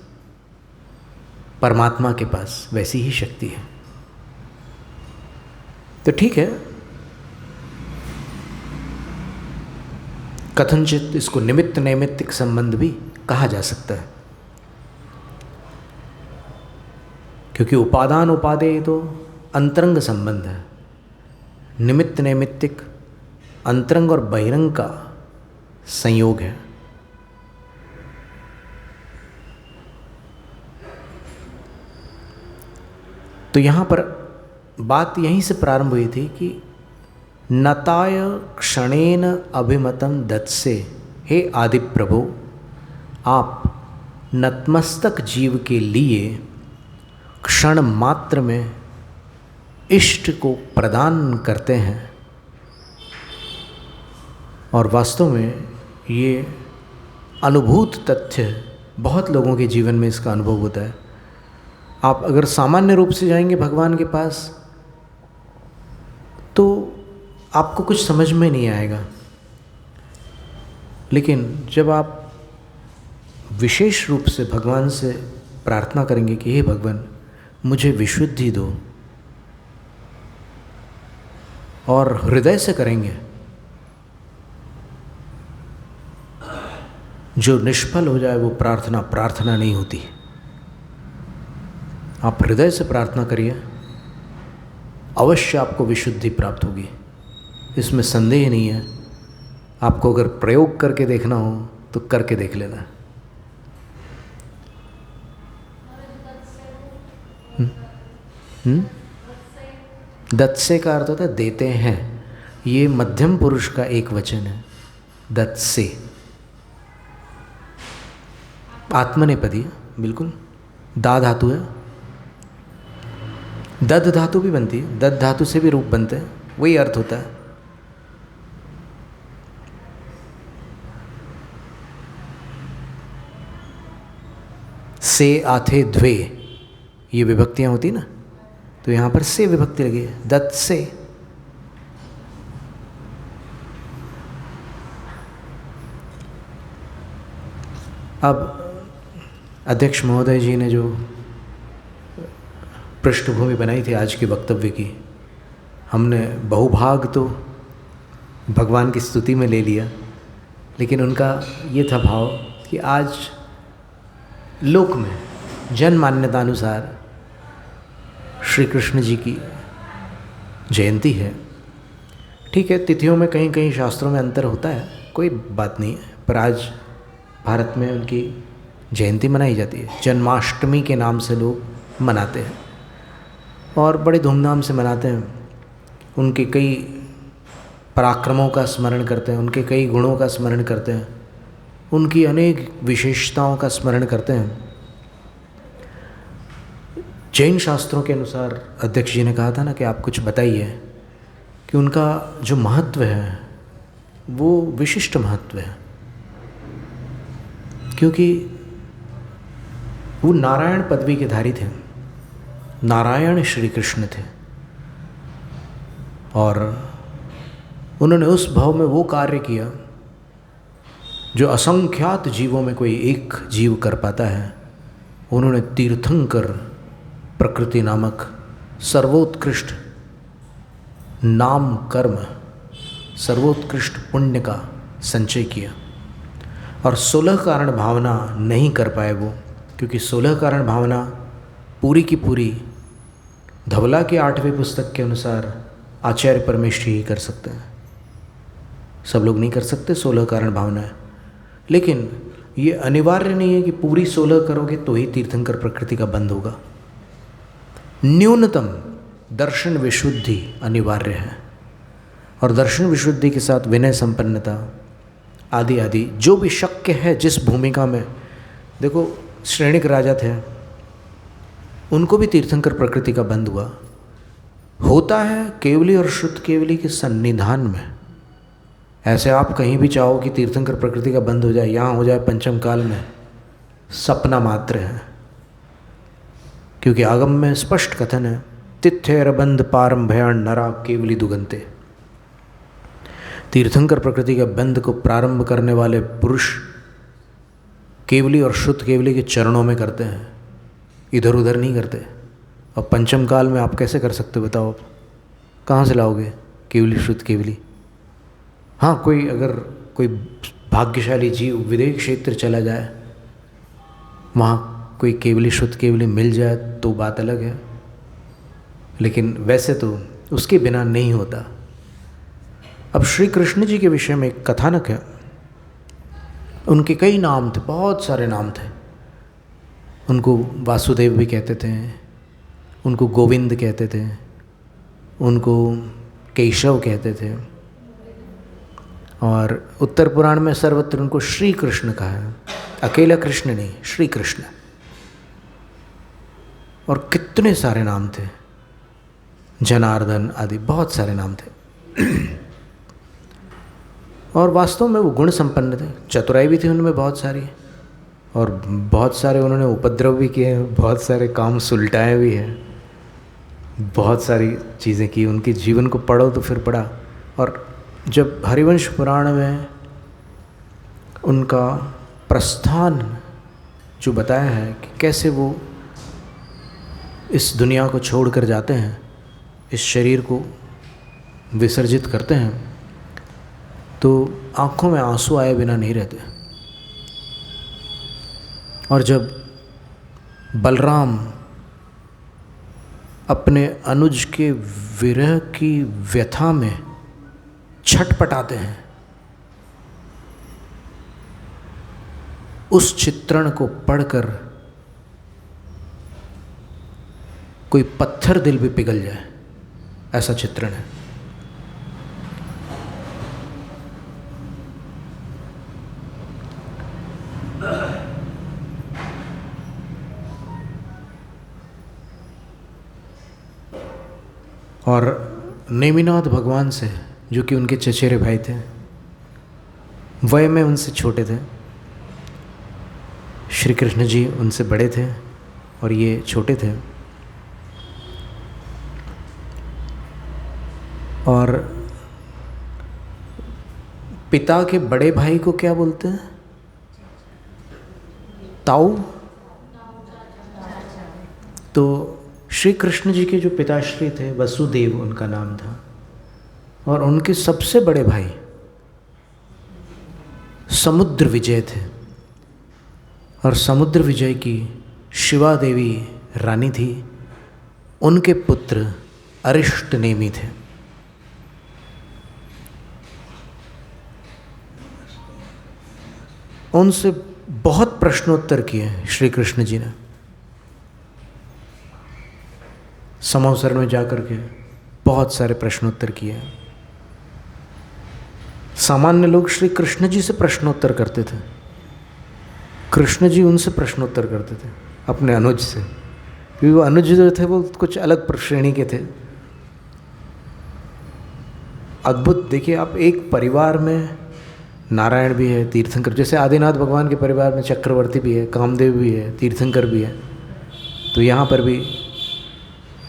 परमात्मा के पास वैसी ही शक्ति है। तो ठीक है, कथनचित इसको निमित्त नैमित्तिक संबंध भी कहा जा सकता है, क्योंकि उपादान उपादेय तो अंतरंग संबंध है। निमित्त नैमित्तिक अंतरंग और बहिरंग का संयोग है। तो यहाँ पर बात यहीं से प्रारंभ हुई थी कि नताय क्षणेन अभिमतम दत्से, हे आदि प्रभु, आप नतमस्तक जीव के लिए क्षण मात्र में इष्ट को प्रदान करते हैं। और वास्तव में ये अनुभूत तथ्य बहुत लोगों के जीवन में इसका अनुभव होता है। आप अगर सामान्य रूप से जाएंगे भगवान के पास तो आपको कुछ समझ में नहीं आएगा, लेकिन जब आप विशेष रूप से भगवान से प्रार्थना करेंगे कि हे भगवान मुझे विशुद्धि दो, और हृदय से करेंगे, जो निष्फल हो जाए वो प्रार्थना प्रार्थना नहीं होती। आप हृदय से प्रार्थना करिए, अवश्य आपको विशुद्धि प्राप्त होगी, इसमें संदेह नहीं है। आपको अगर प्रयोग करके देखना हो तो करके देख लेना। दत्से का अर्थ होता है देते हैं। ये मध्यम पुरुष का एक वचन है, दत्से। आत्मनेपदी बिल्कुल, दा धातु है, दद धातु भी बनती है, दद धातु से भी रूप बनते हैं, वही अर्थ होता है। से आथे द्वे, ये विभक्तियां होती ना, तो यहाँ पर से विभक्ति लगी है, दत्त से। अब अध्यक्ष महोदय जी ने जो पृष्ठभूमि बनाई थी आज के वक्तव्य की, हमने बहुभाग तो भगवान की स्तुति में ले लिया, लेकिन उनका ये था भाव कि आज लोक में जन मान्यता अनुसार श्री कृष्ण जी की जयंती है। ठीक है, तिथियों में कहीं कहीं शास्त्रों में अंतर होता है, कोई बात नहीं है, पर आज भारत में उनकी जयंती मनाई जाती है। जन्माष्टमी के नाम से लोग मनाते हैं और बड़े धूमधाम से मनाते हैं। उनके कई पराक्रमों का स्मरण करते हैं, उनके कई गुणों का स्मरण करते हैं, उनकी अनेक विशेषताओं का स्मरण करते हैं। जैन शास्त्रों के अनुसार अध्यक्ष जी ने कहा था ना कि आप कुछ बताइए कि उनका जो महत्व है वो विशिष्ट महत्व है, क्योंकि वो नारायण पदवी के धारी थे, नारायण श्री कृष्ण थे और उन्होंने उस भाव में वो कार्य किया जो असंख्यात जीवों में कोई एक जीव कर पाता है। उन्होंने तीर्थंकर प्रकृति नामक सर्वोत्कृष्ट नाम कर्म, सर्वोत्कृष्ट पुण्य का संचय किया और 16 कारण भावना नहीं कर पाए वो, क्योंकि 16 कारण भावना पूरी की पूरी धवला के 8वें पुस्तक के अनुसार आचार्य परमेश्वरी ही कर सकते हैं। सब लोग नहीं कर सकते 16 कारण भावनाएं, लेकिन ये अनिवार्य नहीं है कि पूरी 16 करोगे तो ही तीर्थंकर प्रकृति का बंध होगा। न्यूनतम दर्शन विशुद्धि अनिवार्य है और दर्शन विशुद्धि के साथ विनय संपन्नता आदि आदि जो भी शक्य है जिस भूमिका में। देखो श्रेणिक राजा थे, उनको भी तीर्थंकर प्रकृति का बंध हुआ। होता है केवली और शुद्ध केवली के सन्निधान में। ऐसे आप कहीं भी चाहो कि तीर्थंकर प्रकृति का बंध हो जाए, यहाँ हो जाए पंचम काल में, सपना मात्र है, क्योंकि आगम में स्पष्ट कथन है तिथ्यरबंध पारम भयान नरा केवली दुगंते। तीर्थंकर प्रकृति के बंध को प्रारंभ करने वाले पुरुष केवली और शुद्ध केवली के चरणों में करते हैं, इधर उधर नहीं करते। और पंचम काल में आप कैसे कर सकते हो बताओ? आप कहाँ से लाओगे केवली शुद्ध केवली? हाँ, कोई भाग्यशाली जीव विदेह क्षेत्र चला जाए, वहाँ कोई केवली शुद्ध केवली मिल जाए तो बात अलग है, लेकिन वैसे तो उसके बिना नहीं होता। अब श्री कृष्ण जी के विषय में एक कथानक है। उनके कई नाम थे, बहुत सारे नाम थे। उनको वासुदेव भी कहते थे, उनको गोविंद कहते थे, उनको केशव कहते थे और उत्तर पुराण में सर्वत्र उनको श्री कृष्ण कहा है। अकेला कृष्ण नहीं, श्री कृष्ण। और कितने सारे नाम थे, जनार्दन आदि बहुत सारे नाम थे। और वास्तव में वो गुण संपन्न थे, चतुराई भी थी उनमें बहुत सारी, और बहुत सारे उन्होंने उपद्रव भी किए, बहुत सारे काम सुलटाए भी हैं, बहुत सारी चीज़ें की। उनके जीवन को पढ़ो तो फिर पढ़ा। और जब हरिवंश पुराण में उनका प्रस्थान जो बताया है कि कैसे वो इस दुनिया को छोड़ कर जाते हैं, इस शरीर को विसर्जित करते हैं, तो आँखों में आंसू आए बिना नहीं रहते। और जब बलराम अपने अनुज के विरह की व्यथा में छटपटाते हैं, उस चित्रण को पढ़कर कोई पत्थर दिल भी पिघल जाए, ऐसा चित्रण है। और नेमिनाथ भगवान से, जो कि उनके चचेरे भाई थे, वय में उनसे छोटे थे। श्री कृष्ण जी उनसे बड़े थे और ये छोटे थे। और पिता के बड़े भाई को क्या बोलते हैं? ताऊ। तो श्री कृष्ण जी के जो पिताश्री थे, वसुदेव उनका नाम था, और उनके सबसे बड़े भाई समुद्र विजय थे। और समुद्र विजय की शिवा देवी रानी थी, उनके पुत्र अरिष्ट नेमी थे। उनसे बहुत प्रश्नोत्तर किए श्री कृष्ण जी ने, समवसर में जाकर के बहुत सारे प्रश्नोत्तर किए। सामान्य लोग श्री कृष्ण जी से प्रश्नोत्तर करते थे, कृष्ण जी उनसे प्रश्नोत्तर करते थे अपने अनुज से, क्योंकि वो अनुज जो थे वो कुछ अलग श्रेणी के थे। अद्भुत। देखिए आप, एक परिवार में नारायण भी है, तीर्थंकर, जैसे आदिनाथ भगवान के परिवार में चक्रवर्ती भी है, कामदेव भी है, तीर्थंकर भी है, तो यहाँ पर भी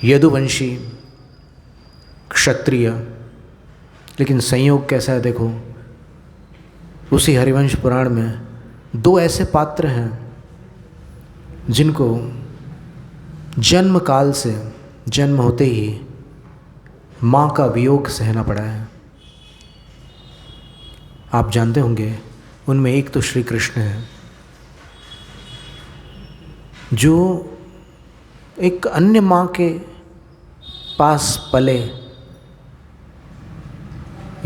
यदुवंशी, क्षत्रिय। लेकिन संयोग कैसा है देखो, उसी हरिवंश पुराण में 2 ऐसे पात्र हैं जिनको जन्म काल से, जन्म होते ही माँ का वियोग सहना पड़ा है। आप जानते होंगे, उनमें एक तो श्री कृष्ण है जो एक अन्य माँ के पास पले,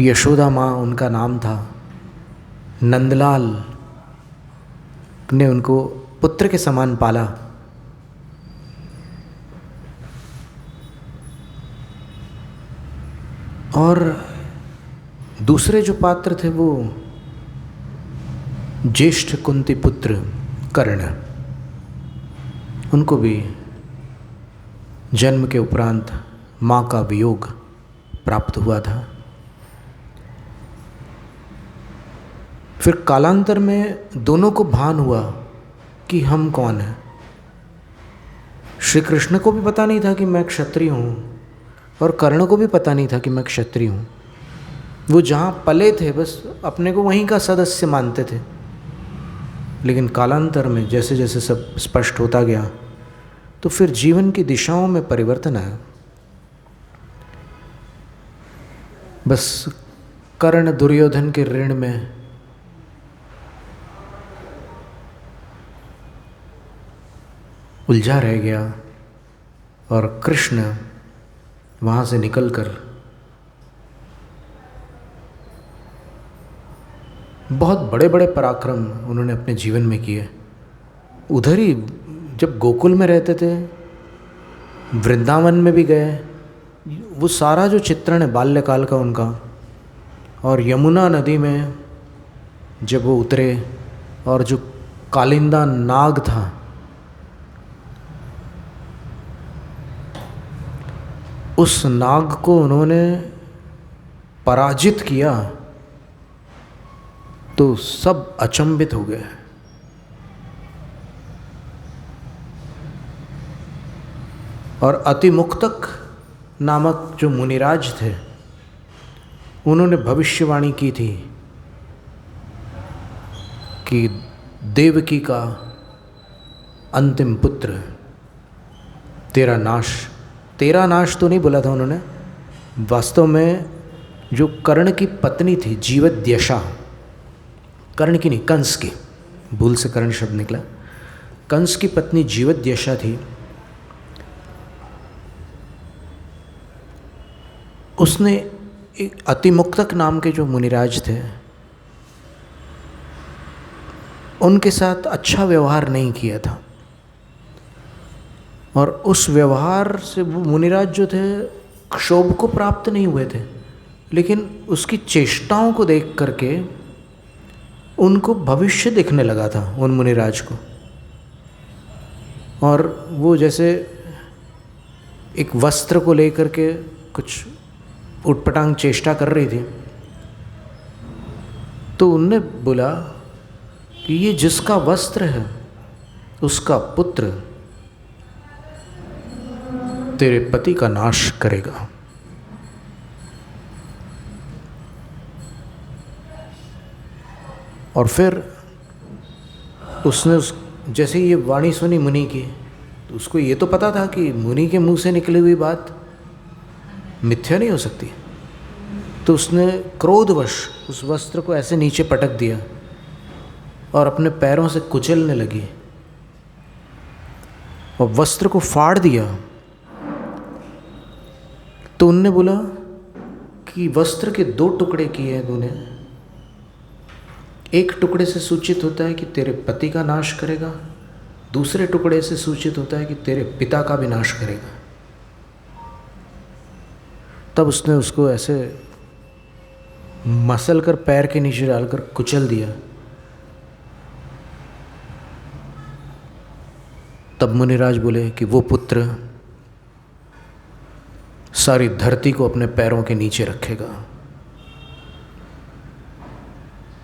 यशोदा माँ उनका नाम था, नंदलाल ने उनको पुत्र के समान पाला। और दूसरे जो पात्र थे वो ज्येष्ठ कुंती पुत्र कर्ण, उनको भी जन्म के उपरांत माँ का वियोग प्राप्त हुआ था। फिर कालांतर में दोनों को भान हुआ कि हम कौन हैं। श्री कृष्ण को भी पता नहीं था कि मैं क्षत्रिय हूँ, और कर्ण को भी पता नहीं था कि मैं क्षत्रिय हूँ। वो जहाँ पले थे बस अपने को वहीं का सदस्य मानते थे। लेकिन कालांतर में जैसे जैसे सब स्पष्ट होता गया तो फिर जीवन की दिशाओं में परिवर्तन आया। बस कर्ण दुर्योधन के ऋण में उलझा रह गया, और कृष्ण वहाँ से निकलकर बहुत बड़े बड़े पराक्रम उन्होंने अपने जीवन में किए। उधर ही जब गोकुल में रहते थे, वृंदावन में भी गए, वो सारा जो चित्रण है बाल्यकाल का उनका, और यमुना नदी में जब वो उतरे और जो कालिंदा नाग था, उस नाग को उन्होंने पराजित किया तो सब अचंभित हो गए। और अतिमुक्तक नामक जो मुनिराज थे, उन्होंने भविष्यवाणी की थी कि देवकी का अंतिम पुत्र तेरा नाश तो नहीं बोला था उन्होंने, वास्तव में जो कर्ण की पत्नी थी जीवद्यशा, कर्ण की नहीं कंस की, भूल से कर्ण शब्द निकला, कंस की पत्नी जीवद्यशा थी। उसने एक अतिमुक्तक नाम के जो मुनिराज थे उनके साथ अच्छा व्यवहार नहीं किया था, और उस व्यवहार से वो मुनिराज जो थे क्षोभ को प्राप्त नहीं हुए थे, लेकिन उसकी चेष्टाओं को देख करके उनको भविष्य दिखने लगा था उन मुनिराज को। और वो जैसे एक वस्त्र को लेकर के कुछ उटपटांग चेष्टा कर रही थी, तो उनने बोला कि ये जिसका वस्त्र है उसका पुत्र तेरे पति का नाश करेगा। और फिर उसने जैसे ये वाणी सुनी मुनि की, तो उसको ये तो पता था कि मुनि के मुंह से निकली हुई बात मिथ्या नहीं हो सकती। तो उसने क्रोधवश उस वस्त्र को ऐसे नीचे पटक दिया और अपने पैरों से कुचलने लगी और वस्त्र को फाड़ दिया। तो उनने बोला कि वस्त्र के 2 टुकड़े किए हैं तूने, एक टुकड़े से सूचित होता है कि तेरे पति का नाश करेगा, दूसरे टुकड़े से सूचित होता है कि तेरे पिता का भी नाश करेगा। तब उसने उसको ऐसे मसल कर पैर के नीचे डालकर कुचल दिया। तब मुनिराज बोले कि वो पुत्र सारी धरती को अपने पैरों के नीचे रखेगा,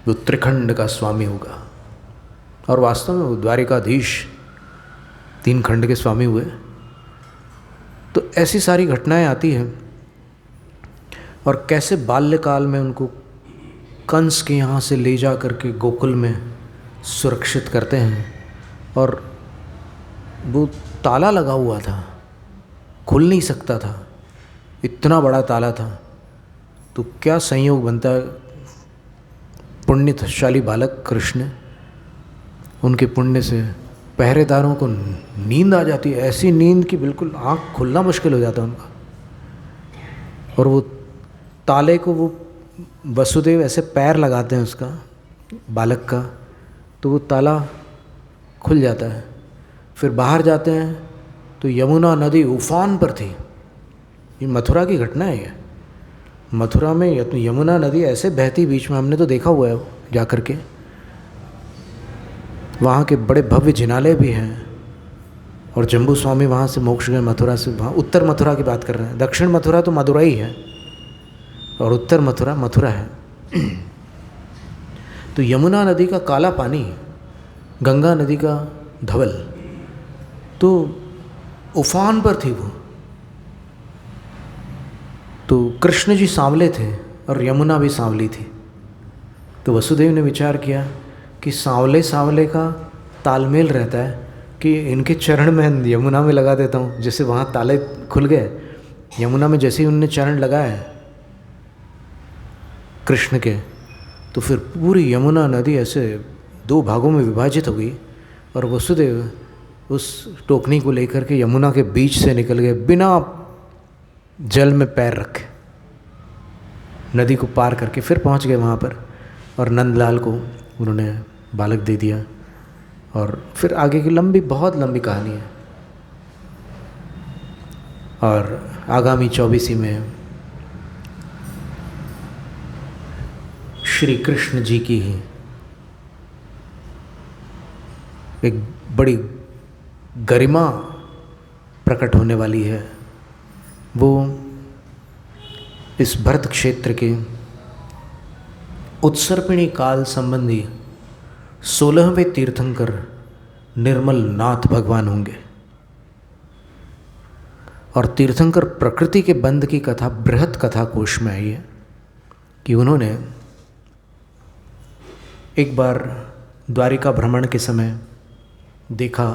वो त्रिखंड का स्वामी होगा। और वास्तव में वो द्वारिकाधीश 3 खंड के स्वामी हुए। तो ऐसी सारी घटनाएं आती हैं। और कैसे बाल्यकाल में उनको कंस के यहाँ से ले जा करके गोकुल में सुरक्षित करते हैं, और वो ताला लगा हुआ था, खुल नहीं सकता था, इतना बड़ा ताला था। तो क्या संयोग बनता है, पुण्यशाली बालक कृष्ण, उनके पुण्य से पहरेदारों को नींद आ जाती है, ऐसी नींद कि बिल्कुल आँख खुलना मुश्किल हो जाता है उनका। और वो ताले को वो वसुदेव ऐसे पैर लगाते हैं उसका, बालक का, तो वो ताला खुल जाता है। फिर बाहर जाते हैं तो यमुना नदी उफान पर थी। ये मथुरा की घटना है। ये मथुरा में यमुना नदी ऐसे बहती बीच में, हमने तो देखा हुआ है जा कर के। वहाँ के बड़े भव्य जिनालय भी हैं। और जम्बू स्वामी वहाँ से मोक्ष गए मथुरा से। वहाँ उत्तर मथुरा की बात कर रहे हैं, दक्षिण मथुरा तो मदुरई है और उत्तर मथुरा मथुरा है। तो यमुना नदी का काला पानी, गंगा नदी का धवल, तो उफान पर थी वो। तो कृष्ण जी सांवले थे और यमुना भी सांवली थी। तो वसुदेव ने विचार किया कि सांवले सांवले का तालमेल रहता है कि इनके चरण में यमुना में लगा देता हूँ। जैसे वहाँ ताले खुल गए, यमुना में जैसे ही उनने चरण लगाए कृष्ण के, तो फिर पूरी यमुना नदी ऐसे 2 भागों में विभाजित हो गई। और वसुदेव उस टोकनी को लेकर के यमुना के बीच से निकल गए, बिना जल में पैर रखे, नदी को पार करके फिर पहुंच गए वहाँ पर। और नंदलाल को उन्होंने बालक दे दिया। और फिर आगे की लंबी, बहुत लंबी कहानी है। और आगामी 24 में श्री कृष्ण जी की ही एक बड़ी गरिमा प्रकट होने वाली है। वो इस भरत क्षेत्र के उत्सर्पिणी काल संबंधी 16वें तीर्थंकर निर्मल नाथ भगवान होंगे। और तीर्थंकर प्रकृति के बंध की कथा बृहत कथा कोश में आई है कि उन्होंने एक बार द्वारिका भ्रमण के समय देखा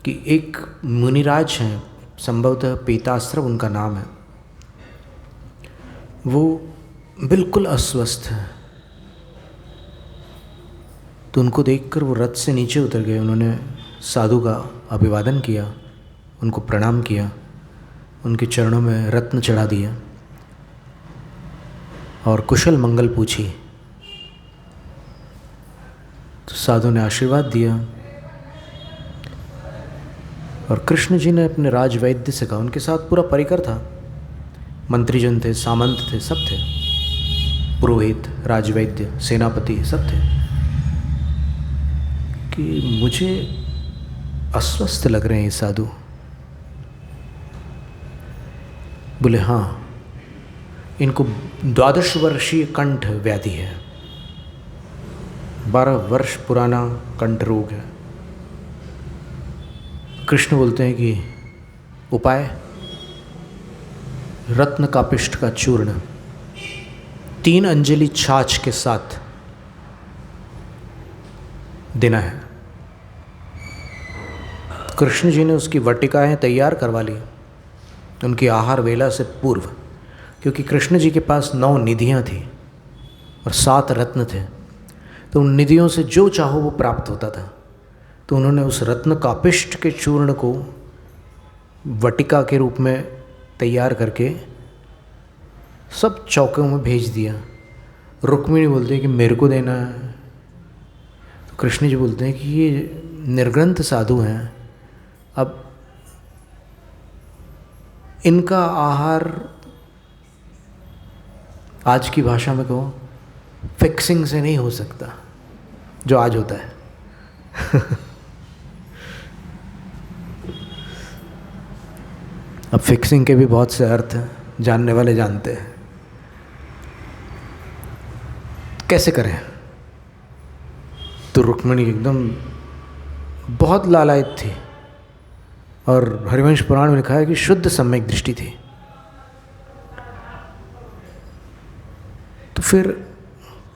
कि एक मुनिराज हैं, संभवतः पीताश्रव उनका नाम है, वो बिल्कुल अस्वस्थ है। तो उनको देखकर वो रथ से नीचे उतर गए। उन्होंने साधु का अभिवादन किया, उनको प्रणाम किया, उनके चरणों में रत्न चढ़ा दिया और कुशल मंगल पूछी। तो साधु ने आशीर्वाद दिया। और कृष्ण जी ने अपने राजवैद्य से कहा, उनके साथ पूरा परिकर था, मंत्रीजन थे, सामंत थे, सब थे, पुरोहित, राजवैद्य, सेनापति सब थे, कि मुझे अस्वस्थ लग रहे हैं ये साधु। बोले हाँ, इनको 12 वर्षीय कंठ व्याधि है, 12 वर्ष पुराना कंठ रोग है। कृष्ण बोलते हैं कि उपाय, रत्न कापिष्ट का चूर्ण 3 अंजलि छाछ के साथ देना है। कृष्ण जी ने उसकी वटिकाएं तैयार करवा ली उनकी आहार वेला से पूर्व, क्योंकि कृष्ण जी के पास 9 निधियां थी और 7 रत्न थे। तो उन निधियों से जो चाहो वो प्राप्त होता था। तो उन्होंने उस रत्न कापिष्ट के चूर्ण को वटिका के रूप में तैयार करके सब चौकों में भेज दिया। रुक्मिणी बोलते हैं कि मेरे को देना है। तो कृष्ण जी बोलते हैं कि ये निर्ग्रंथ साधु हैं, अब इनका आहार, आज की भाषा में कहो, फिक्सिंग से नहीं हो सकता जो आज होता है। अब फिक्सिंग के भी बहुत से अर्थ हैं, जानने वाले जानते हैं। कैसे करें? तो रुक्मिणी एकदम बहुत लालायित थी, और हरिवंश पुराण में लिखा है कि शुद्ध सम्यक दृष्टि थी। तो फिर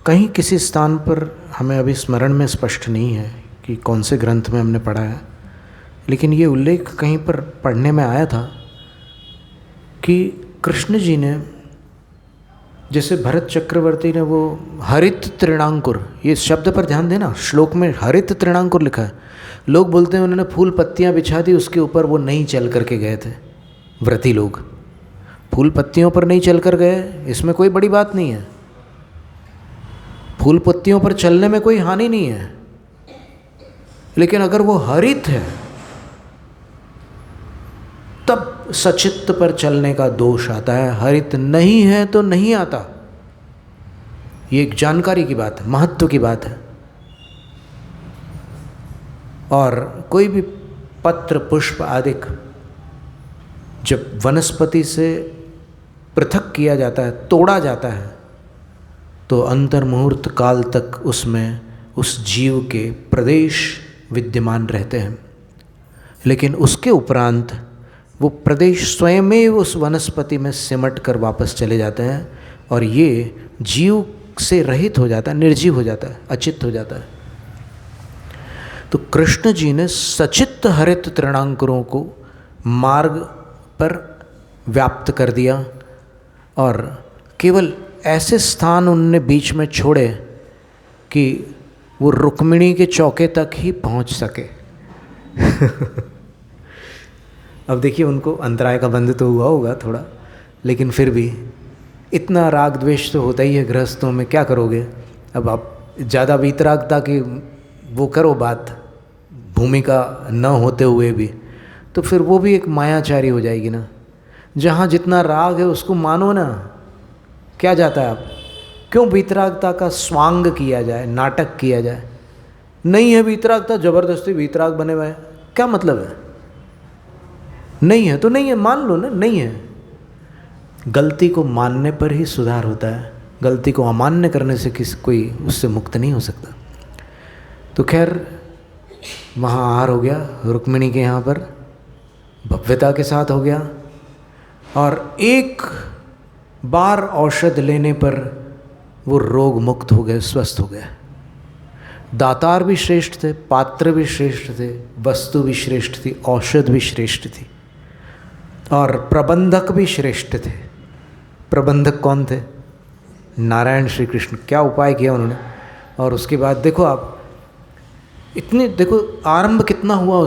कहीं किसी स्थान पर, हमें अभी स्मरण में स्पष्ट नहीं है कि कौन से ग्रंथ में हमने पढ़ा है, लेकिन ये उल्लेख कहीं पर पढ़ने में आया था कि कृष्ण जी ने, जैसे भरत चक्रवर्ती ने वो हरित तृणांकुर, ये शब्द पर ध्यान देना, श्लोक में हरित तृणांकुर लिखा है। लोग बोलते हैं उन्होंने फूल पत्तियां बिछा दी, उसके ऊपर वो नहीं चल करके गए थे। व्रती लोग फूल पत्तियों पर नहीं चल कर गए, इसमें कोई बड़ी बात नहीं है। फूल पत्तियों पर चलने में कोई हानि नहीं है, लेकिन अगर वो हरित है तब सचित्त पर चलने का दोष आता है। हरित नहीं है तो नहीं आता। ये एक जानकारी की बात है, महत्व की बात है। और कोई भी पत्र पुष्प आदि जब वनस्पति से पृथक किया जाता है, तोड़ा जाता है, तो अंतर्मुहूर्त काल तक उसमें उस जीव के प्रदेश विद्यमान रहते हैं। लेकिन उसके उपरांत वो प्रदेश स्वयं ही उस वनस्पति में सिमट कर वापस चले जाते हैं, और ये जीव से रहित हो जाता है, निर्जीव हो जाता है, अचित्त हो जाता है। तो कृष्ण जी ने सचित्त हरित तृणांकुरों को मार्ग पर व्याप्त कर दिया, और केवल ऐसे स्थान उनने बीच में छोड़े कि वो रुक्मिणी के चौके तक ही पहुंच सके। अब देखिए, उनको अंतराय का बंध तो हुआ होगा थोड़ा, लेकिन फिर भी इतना राग द्वेष तो होता ही है गृहस्थों में, क्या करोगे। अब आप ज़्यादा वीतरागता की वो करो बात, भूमिका न होते हुए भी, तो फिर वो भी एक मायाचारी हो जाएगी ना। जहाँ जितना राग है उसको मानो ना, क्या जाता है आप, क्यों वीतरागता का स्वांग किया जाए, नाटक किया जाए। नहीं है वीतरागता, जबरदस्ती वीतराग बने हुए हैं, क्या मतलब है। नहीं है तो नहीं है, मान लो ना, नहीं है। गलती को मानने पर ही सुधार होता है, गलती को अमान्य करने से कोई उससे मुक्त नहीं हो सकता। तो खैर वहाँ आहार हो गया, रुक्मिणी के यहाँ पर भव्यता के साथ हो गया, और एक बार औषध लेने पर वो रोग मुक्त हो गए, स्वस्थ हो गए। दातार भी श्रेष्ठ थे, पात्र भी श्रेष्ठ थे, वस्तु भी श्रेष्ठ थी, औषध भी श्रेष्ठ थी, और प्रबंधक भी श्रेष्ठ थे। प्रबंधक कौन थे? नारायण श्री कृष्ण। क्या उपाय किया उन्होंने। और उसके बाद देखो आप, इतने देखो आरंभ कितना हुआ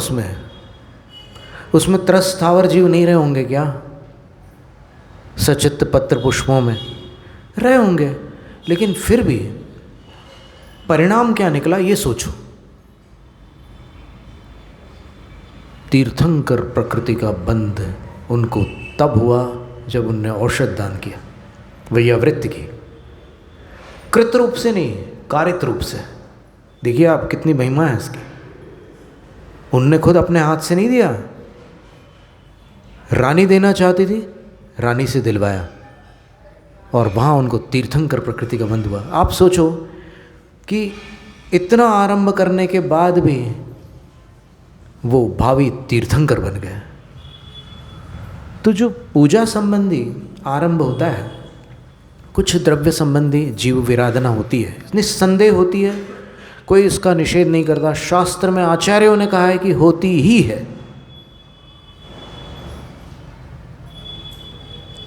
उसमें त्रस्त स्थावर जीव नहीं रहे होंगे क्या? सचित्त पत्र पुष्पों में रहे होंगे, लेकिन फिर भी परिणाम क्या निकला ये सोचो। तीर्थंकर प्रकृति का बंध उनको तब हुआ जब उनने औषध दान किया, वैयावृत्ति की, कृत रूप से नहीं, कारित रूप से। देखिए आप कितनी महिमा है इसकी। उनने खुद अपने हाथ से नहीं दिया, रानी देना चाहती थी, रानी से दिलवाया, और वहाँ उनको तीर्थंकर प्रकृति का बंध हुआ। आप सोचो कि इतना आरंभ करने के बाद भी वो भावी तीर्थंकर बन गए। तो जो पूजा संबंधी आरंभ होता है, कुछ द्रव्य संबंधी जीव विराधना होती है, निस्संदेह होती है, कोई इसका निषेध नहीं करता। शास्त्र में आचार्यों ने कहा है कि होती ही है।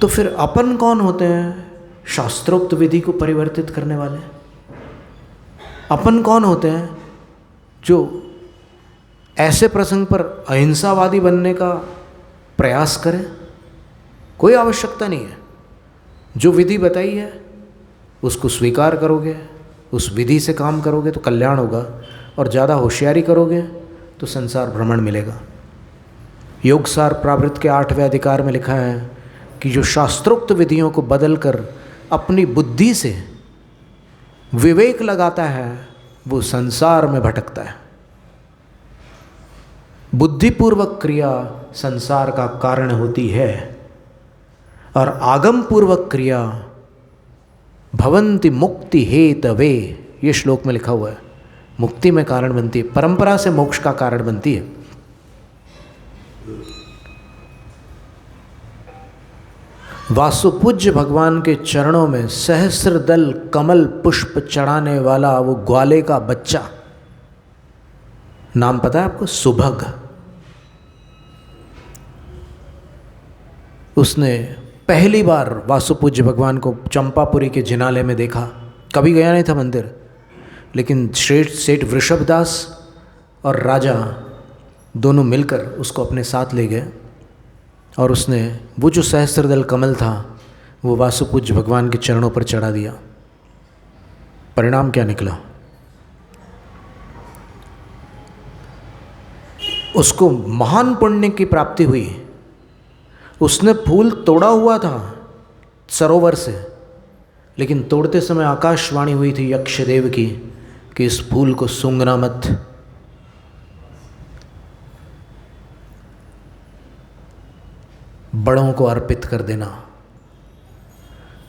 तो फिर अपन कौन होते हैं शास्त्रोक्त विधि को परिवर्तित करने वाले? अपन कौन होते हैं जो ऐसे प्रसंग पर अहिंसावादी बनने का प्रयास करें? कोई आवश्यकता नहीं है। जो विधि बताई है उसको स्वीकार करोगे, उस विधि से काम करोगे तो कल्याण होगा, और ज़्यादा होशियारी करोगे तो संसार भ्रमण मिलेगा। योगसार प्रावृत्त के 8वें अधिकार में लिखा है कि जो शास्त्रोक्त विधियों को बदलकर अपनी बुद्धि से विवेक लगाता है वो संसार में भटकता है। बुद्धिपूर्वक क्रिया संसार का कारण होती है और आगम पूर्वक क्रिया भवन्ति मुक्ति हेतवे, ये श्लोक में लिखा हुआ है, मुक्ति में कारण बनती है, परंपरा से मोक्ष का कारण बनती है। वासुपूज्य भगवान के चरणों में सहस्र दल कमल पुष्प चढ़ाने वाला वो ग्वाले का बच्चा, नाम पता है आपको? सुभग। उसने पहली बार वासुपूज्य भगवान को चंपापुरी के जिनालय में देखा, कभी गया नहीं था मंदिर, लेकिन सेठ वृषभदास और राजा दोनों मिलकर उसको अपने साथ ले गए और उसने वो जो सहस्त्रदल कमल था वो वासुपूज्य भगवान के चरणों पर चढ़ा दिया। परिणाम क्या निकला? उसको महान पुण्य की प्राप्ति हुई। उसने फूल तोड़ा हुआ था सरोवर से, लेकिन तोड़ते समय आकाशवाणी हुई थी यक्षदेव की कि इस फूल को सूंघना मत। बड़ों को अर्पित कर देना।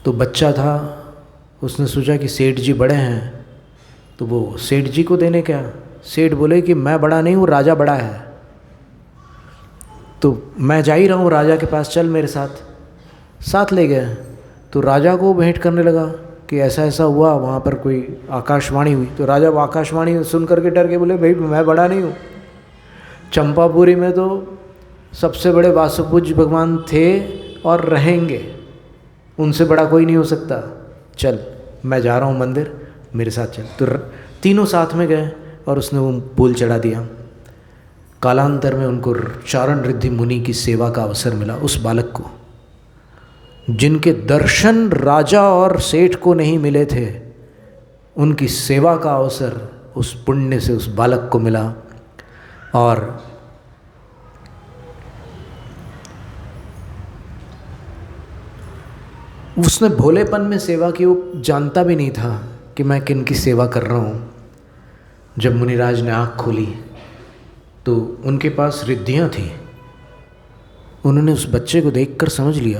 तो बच्चा था, उसने सोचा कि सेठ जी बड़े हैं तो वो सेठ जी को देने क्या। सेठ बोले कि मैं बड़ा नहीं हूँ, राजा बड़ा है, तो मैं जा ही रहा हूँ राजा के पास, चल मेरे साथ। साथ ले गए तो राजा को भेंट करने लगा कि ऐसा ऐसा हुआ, वहाँ पर कोई आकाशवाणी हुई। तो राजा वो आकाशवाणी सुन करके डर के बोले भाई मैं बड़ा नहीं हूँ, चंपापुरी में तो सबसे बड़े वासुपूज्य भगवान थे और रहेंगे, उनसे बड़ा कोई नहीं हो सकता, चल मैं जा रहा हूँ मंदिर, मेरे साथ चल। तो तीनों साथ में गए और उसने वो फूल चढ़ा दिया। कालांतर में उनको चारण रिद्धि मुनि की सेवा का अवसर मिला। उस बालक को, जिनके दर्शन राजा और सेठ को नहीं मिले थे, उनकी सेवा का अवसर उस पुण्य से उस बालक को मिला। और उसने भोलेपन में सेवा की, वो जानता भी नहीं था कि मैं किन की सेवा कर रहा हूँ। जब मुनिराज ने आँख खोली तो उनके पास रिद्धियाँ थी। उन्होंने उस बच्चे को देखकर समझ लिया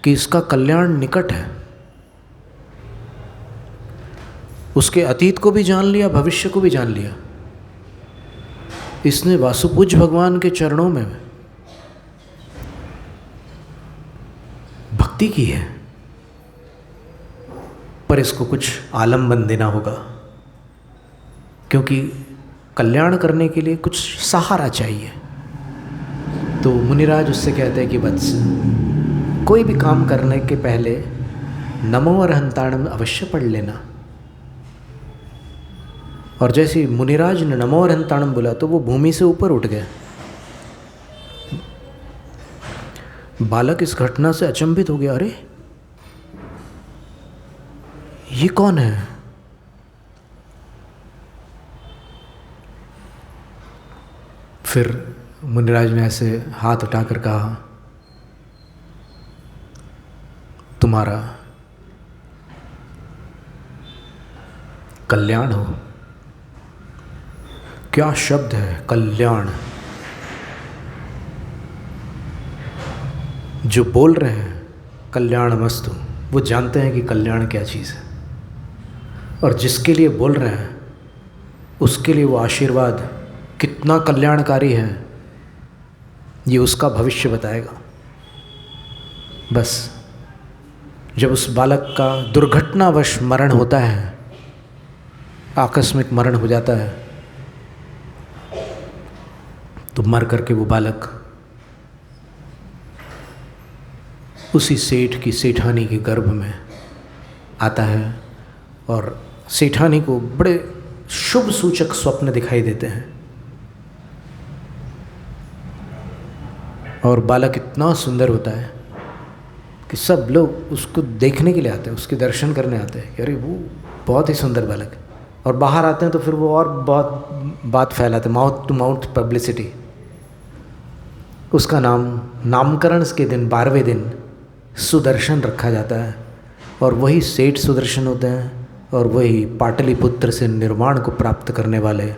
कि इसका कल्याण निकट है। उसके अतीत को भी जान लिया, भविष्य को भी जान लिया। इसने वासुपूज्य भगवान के चरणों में भक्ति की है, पर इसको कुछ आलम्बन देना होगा, क्योंकि कल्याण करने के लिए कुछ सहारा चाहिए। तो मुनिराज उससे कहते हैं कि वत्स, कोई भी काम करने के पहले नमो अरहंताणम अवश्य पढ़ लेना। और जैसे मुनिराज ने नमो अरहंताणम बोला तो वो भूमि से ऊपर उठ गया। बालक इस घटना से अचंभित हो गया, अरे ये कौन है? फिर मुनिराज ने ऐसे हाथ उठाकर कहा, तुम्हारा कल्याण हो। क्या शब्द है कल्याण! जो बोल रहे हैं कल्याणमस्तु, वो जानते हैं कि कल्याण क्या चीज़ है, और जिसके लिए बोल रहे हैं उसके लिए वो आशीर्वाद कितना कल्याणकारी है, ये उसका भविष्य बताएगा। बस जब उस बालक का दुर्घटनावश मरण होता है, आकस्मिक मरण हो जाता है, तो मर करके वो बालक उसी सेठ की सेठानी के गर्भ में आता है, और सेठानी को बड़े शुभ सूचक स्वप्न दिखाई देते हैं। और बालक इतना सुंदर होता है कि सब लोग उसको देखने के लिए आते हैं, उसके दर्शन करने आते हैं कि अरे वो बहुत ही सुंदर बालक है। और बाहर आते हैं तो फिर वो और बहुत बात फैलाते, माउथ टू माउथ पब्लिसिटी। उसका नामकरण के दिन 12वें दिन सुदर्शन रखा जाता है, और वही सेठ सुदर्शन होते हैं, और वही पाटलिपुत्र से निर्वाण को प्राप्त करने वाले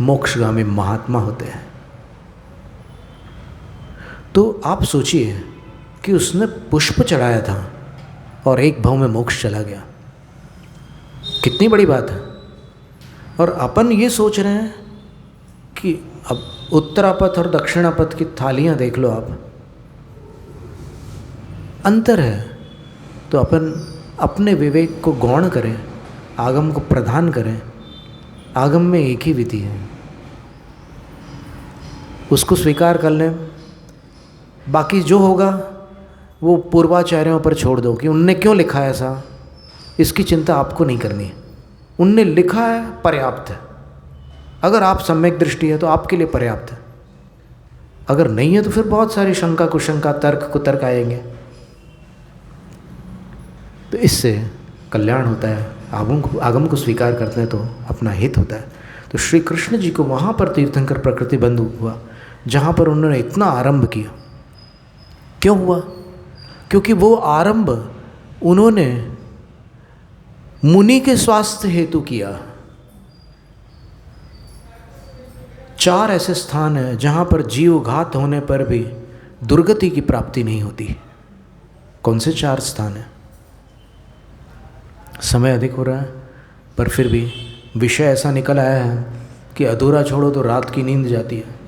मोक्षगामी महात्मा होते हैं। तो आप सोचिए कि उसने पुष्प चढ़ाया था और एक भाव में मोक्ष चला गया, कितनी बड़ी बात है। और अपन ये सोच रहे हैं कि अब उत्तरापथ और दक्षिणापथ की थालियां देख लो आप, अंतर है। तो अपन अपने विवेक को गौण करें, आगम को प्रदान करें। आगम में एक ही विधि है, उसको स्वीकार कर लें। बाकी जो होगा वो पूर्वाचार्यों पर छोड़ दो कि उनने क्यों लिखा है ऐसा, इसकी चिंता आपको नहीं करनी है। उनने लिखा है, पर्याप्त है। अगर आप सम्यक दृष्टि है तो आपके लिए पर्याप्त है, अगर नहीं है तो फिर बहुत सारी शंका कुशंका, तर्क कुतर्क आएंगे। तो इससे कल्याण होता है। आगम को स्वीकार करते हैं तो अपना हित होता है। तो श्री कृष्ण जी को वहाँ पर तीर्थंकर प्रकृति बंधु हुआ जहाँ पर उन्होंने इतना आरंभ किया। क्यों हुआ? क्योंकि वो आरंभ उन्होंने मुनि के स्वास्थ्य हेतु किया। 4 ऐसे स्थान हैं जहाँ पर जीवघात होने पर भी दुर्गति की प्राप्ति नहीं होती। कौन से 4 स्थान हैं? समय अधिक हो रहा है, पर फिर भी विषय ऐसा निकल आया है कि अधूरा छोड़ो तो रात की नींद जाती है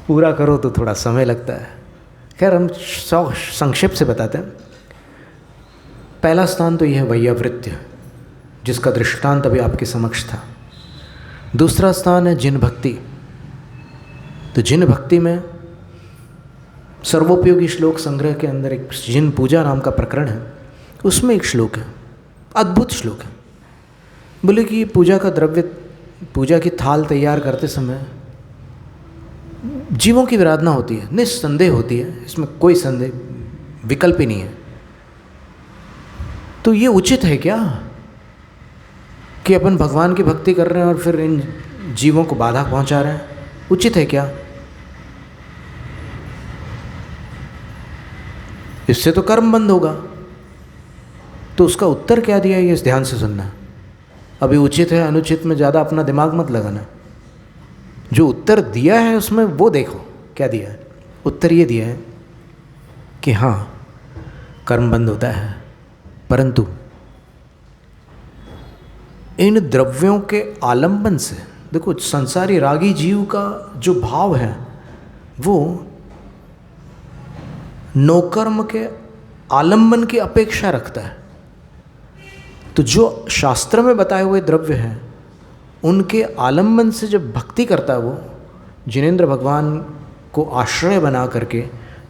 पूरा करो तो थोड़ा समय लगता है। खैर हम संक्षेप से बताते हैं। पहला स्थान तो यह है वैयावृत्य, जिसका दृष्टांत अभी आपके समक्ष था। दूसरा स्थान है जिन भक्ति। तो जिन भक्ति में सर्वोपयोगी श्लोक संग्रह के अंदर एक जिन पूजा नाम का प्रकरण है, उसमें एक श्लोक है, अद्भुत श्लोक है। बोले कि पूजा का द्रव्य, पूजा की थाल तैयार करते समय जीवों की विराधना होती है, निस्संदेह होती है, इसमें कोई संदेह विकल्प ही नहीं है। तो ये उचित है क्या कि अपन भगवान की भक्ति कर रहे हैं और फिर इन जीवों को बाधा पहुंचा रहे हैं? उचित है क्या? इससे तो कर्म बंद होगा। तो उसका उत्तर क्या दिया है, ये ध्यान से सुनना। अभी उचित है अनुचित में ज़्यादा अपना दिमाग मत लगाना। जो उत्तर दिया है उसमें वो देखो क्या दिया है। उत्तर ये दिया है कि हाँ, कर्म बंद होता है, परंतु इन द्रव्यों के आलंबन से, देखो संसारी रागी जीव का जो भाव है वो नौकर्म के आलंबन की अपेक्षा रखता है। तो जो शास्त्र में बताए हुए द्रव्य हैं उनके आलंबन से जब भक्ति करता है वो, जिनेंद्र भगवान को आश्रय बना करके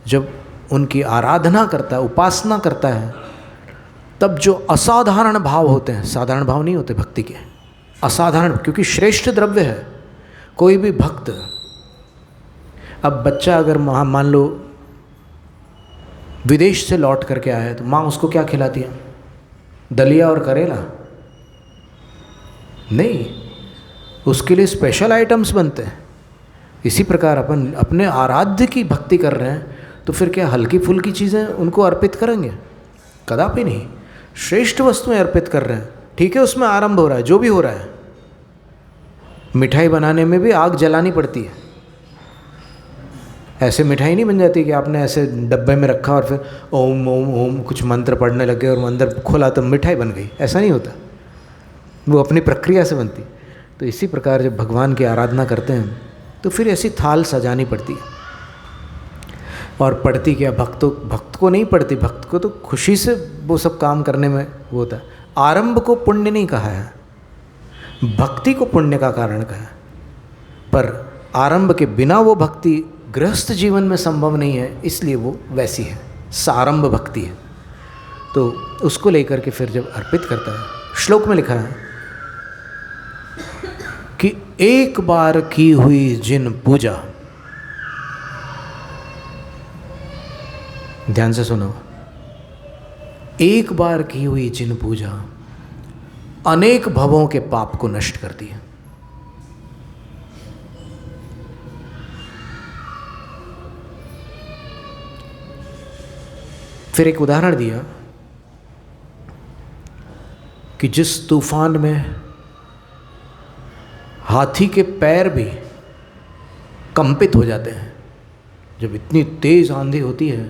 जब उनकी आराधना करता है, उपासना करता है, तब जो असाधारण भाव होते हैं, साधारण भाव नहीं होते भक्ति के, असाधारण, क्योंकि श्रेष्ठ द्रव्य है। कोई भी भक्त, अब बच्चा अगर मान लो विदेश से लौट करके आया है तो माँ उसको क्या खिलाती है? दलिया और करेला? नहीं, उसके लिए स्पेशल आइटम्स बनते हैं। इसी प्रकार अपन अपने आराध्य की भक्ति कर रहे हैं तो फिर क्या हल्की फुल्की चीज़ें उनको अर्पित करेंगे? कदापि नहीं। श्रेष्ठ वस्तुएं अर्पित कर रहे हैं, ठीक है, उसमें आरंभ हो रहा है, जो भी हो रहा है। मिठाई बनाने में भी आग जलानी पड़ती है। ऐसे मिठाई नहीं बन जाती कि आपने ऐसे डब्बे में रखा और फिर ओम ओम ओम कुछ मंत्र पढ़ने लगे और अंदर खोला तो मिठाई बन गई। ऐसा नहीं होता, वो अपनी प्रक्रिया से बनती। तो इसी प्रकार जब भगवान की आराधना करते हैं तो फिर ऐसी थाल सजानी पड़ती है। और पड़ती क्या? भक्त को नहीं पड़ती, भक्त को तो खुशी से वो सब काम करने में वो होता है। आरंभ को पुण्य नहीं कहा है, भक्ति को पुण्य का कारण कहा है। पर आरंभ के बिना वो भक्ति गृहस्थ जीवन में संभव नहीं है, इसलिए वो वैसी है, सारंभ भक्ति है। तो उसको लेकर के फिर जब अर्पित करता है, श्लोक में लिखा है कि एक बार की हुई जिन पूजा, ध्यान से सुनो, एक बार की हुई जिन पूजा अनेक भवों के पाप को नष्ट करती है। फिर एक उदाहरण दिया कि जिस तूफान में हाथी के पैर भी कंपित हो जाते हैं, जब इतनी तेज आंधी होती है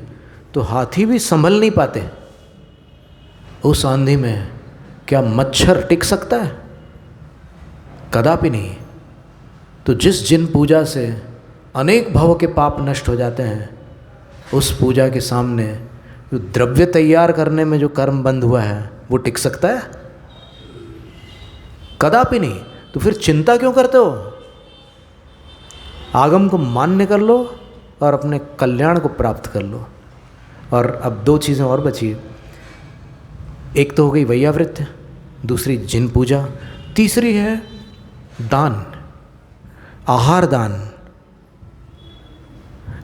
तो हाथी भी संभल नहीं पाते, उस आंधी में क्या मच्छर टिक सकता है? कदापि नहीं। तो जिस जिन पूजा से अनेक भव के पाप नष्ट हो जाते हैं, उस पूजा के सामने जो द्रव्य तैयार करने में जो कर्म बंद हुआ है वो टिक सकता है? कदापि नहीं। तो फिर चिंता क्यों करते हो? आगम को मान्य कर लो और अपने कल्याण को प्राप्त कर लो। और अब दो चीज़ें और बची है, एक तो हो गई वैयावृत्ति, दूसरी जिन पूजा, तीसरी है दान, आहार दान।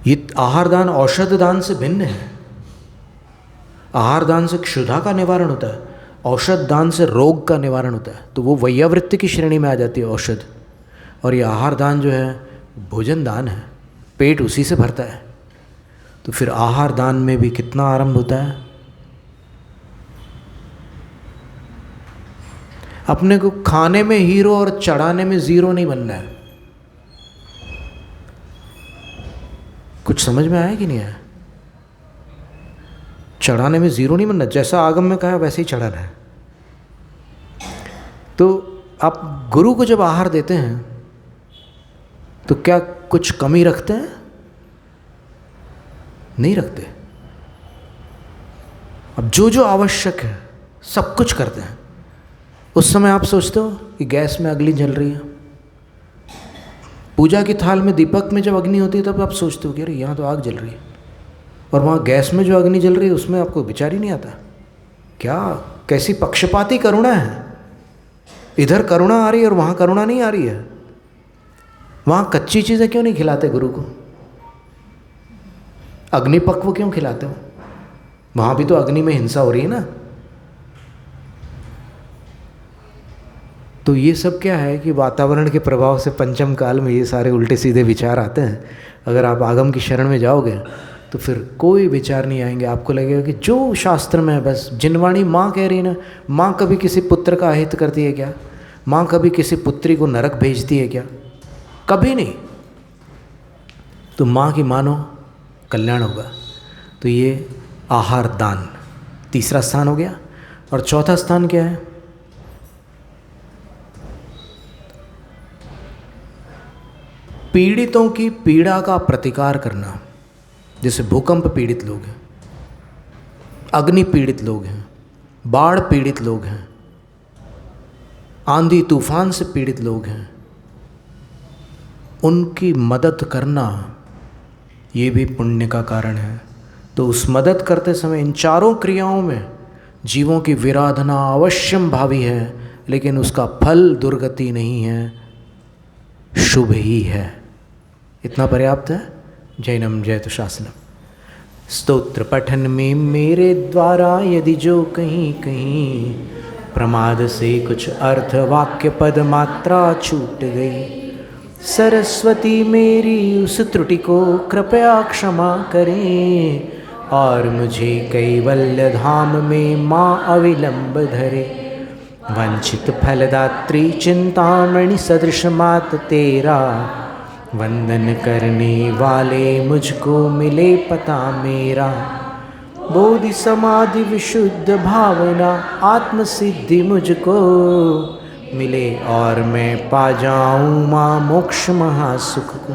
ये आहार दान औषध दान से भिन्न है। आहार दान से क्षुधा का निवारण होता है, औषध दान से रोग का निवारण होता है। तो वो वैयावृत्ति की श्रेणी में आ जाती है औषध, और ये आहार दान जो है भोजन दान है, पेट उसी से भरता है। तो फिर आहार दान में भी कितना आरंभ होता है? अपने को खाने में हीरो और चढ़ाने में जीरो नहीं बनना है। कुछ समझ में आया कि नहीं आया? चढ़ाने में जीरो नहीं बनना, जैसा आगम में कहा वैसे ही चढ़ाना है। तो आप गुरु को जब आहार देते हैं तो क्या कुछ कमी रखते हैं? नहीं रखते। अब जो जो आवश्यक है सब कुछ करते हैं। उस समय आप सोचते हो कि गैस में अग्नि जल रही है, पूजा की थाल में दीपक में जब अग्नि होती है तब आप सोचते हो कि अरे यहाँ तो आग जल रही है, और वहाँ गैस में जो अग्नि जल रही है उसमें आपको विचार ही नहीं आता। क्या कैसी पक्षपाती करुणा है! इधर करुणा आ रही है और वहाँ करुणा नहीं आ रही है। वहाँ कच्ची चीज़ें क्यों नहीं खिलाते गुरु को? अग्निपक्व क्यों खिलाते हो? वहाँ भी तो अग्नि में हिंसा हो रही है ना। तो ये सब क्या है कि वातावरण के प्रभाव से पंचम काल में ये सारे उल्टे सीधे विचार आते हैं। अगर आप आगम की शरण में जाओगे तो फिर कोई विचार नहीं आएंगे। आपको लगेगा कि जो शास्त्र में है बस। जिनवाणी माँ कह रही है ना, माँ कभी किसी पुत्र का अहित करती है क्या? माँ कभी किसी पुत्री को नरक भेजती है क्या? कभी नहीं। तो माँ की मानो, कल्याण होगा। तो ये आहार दान तीसरा स्थान हो गया। और चौथा स्थान क्या है? पीड़ितों की पीड़ा का प्रतिकार करना। जैसे भूकंप पीड़ित लोग हैं, अग्नि पीड़ित लोग हैं, बाढ़ पीड़ित लोग हैं, आंधी तूफान से पीड़ित लोग हैं, उनकी मदद करना ये भी पुण्य का कारण है। तो उस मदद करते समय इन चारों क्रियाओं में जीवों की विराधना अवश्यम भावी है, लेकिन उसका फल दुर्गति नहीं है, शुभ ही है। इतना पर्याप्त है। जैनम जयतु शासनम। स्तोत्र पठन में मेरे द्वारा यदि जो कहीं कहीं प्रमाद से कुछ अर्थ वाक्य पद मात्रा छूट गई, सरस्वती मेरी उस त्रुटि को कृपया क्षमा करें, और मुझे कैवल्य धाम में माँ अविलंब धरे। वंचित फलदात्री चिंतामणि सदृश मात तेरा, वंदन करने वाले मुझको मिले पता मेरा। बोधि समाधि विशुद्ध भावना आत्म सिद्धि मुझको मिले, और मैं पा जाऊँ माँ मोक्ष महासुख को।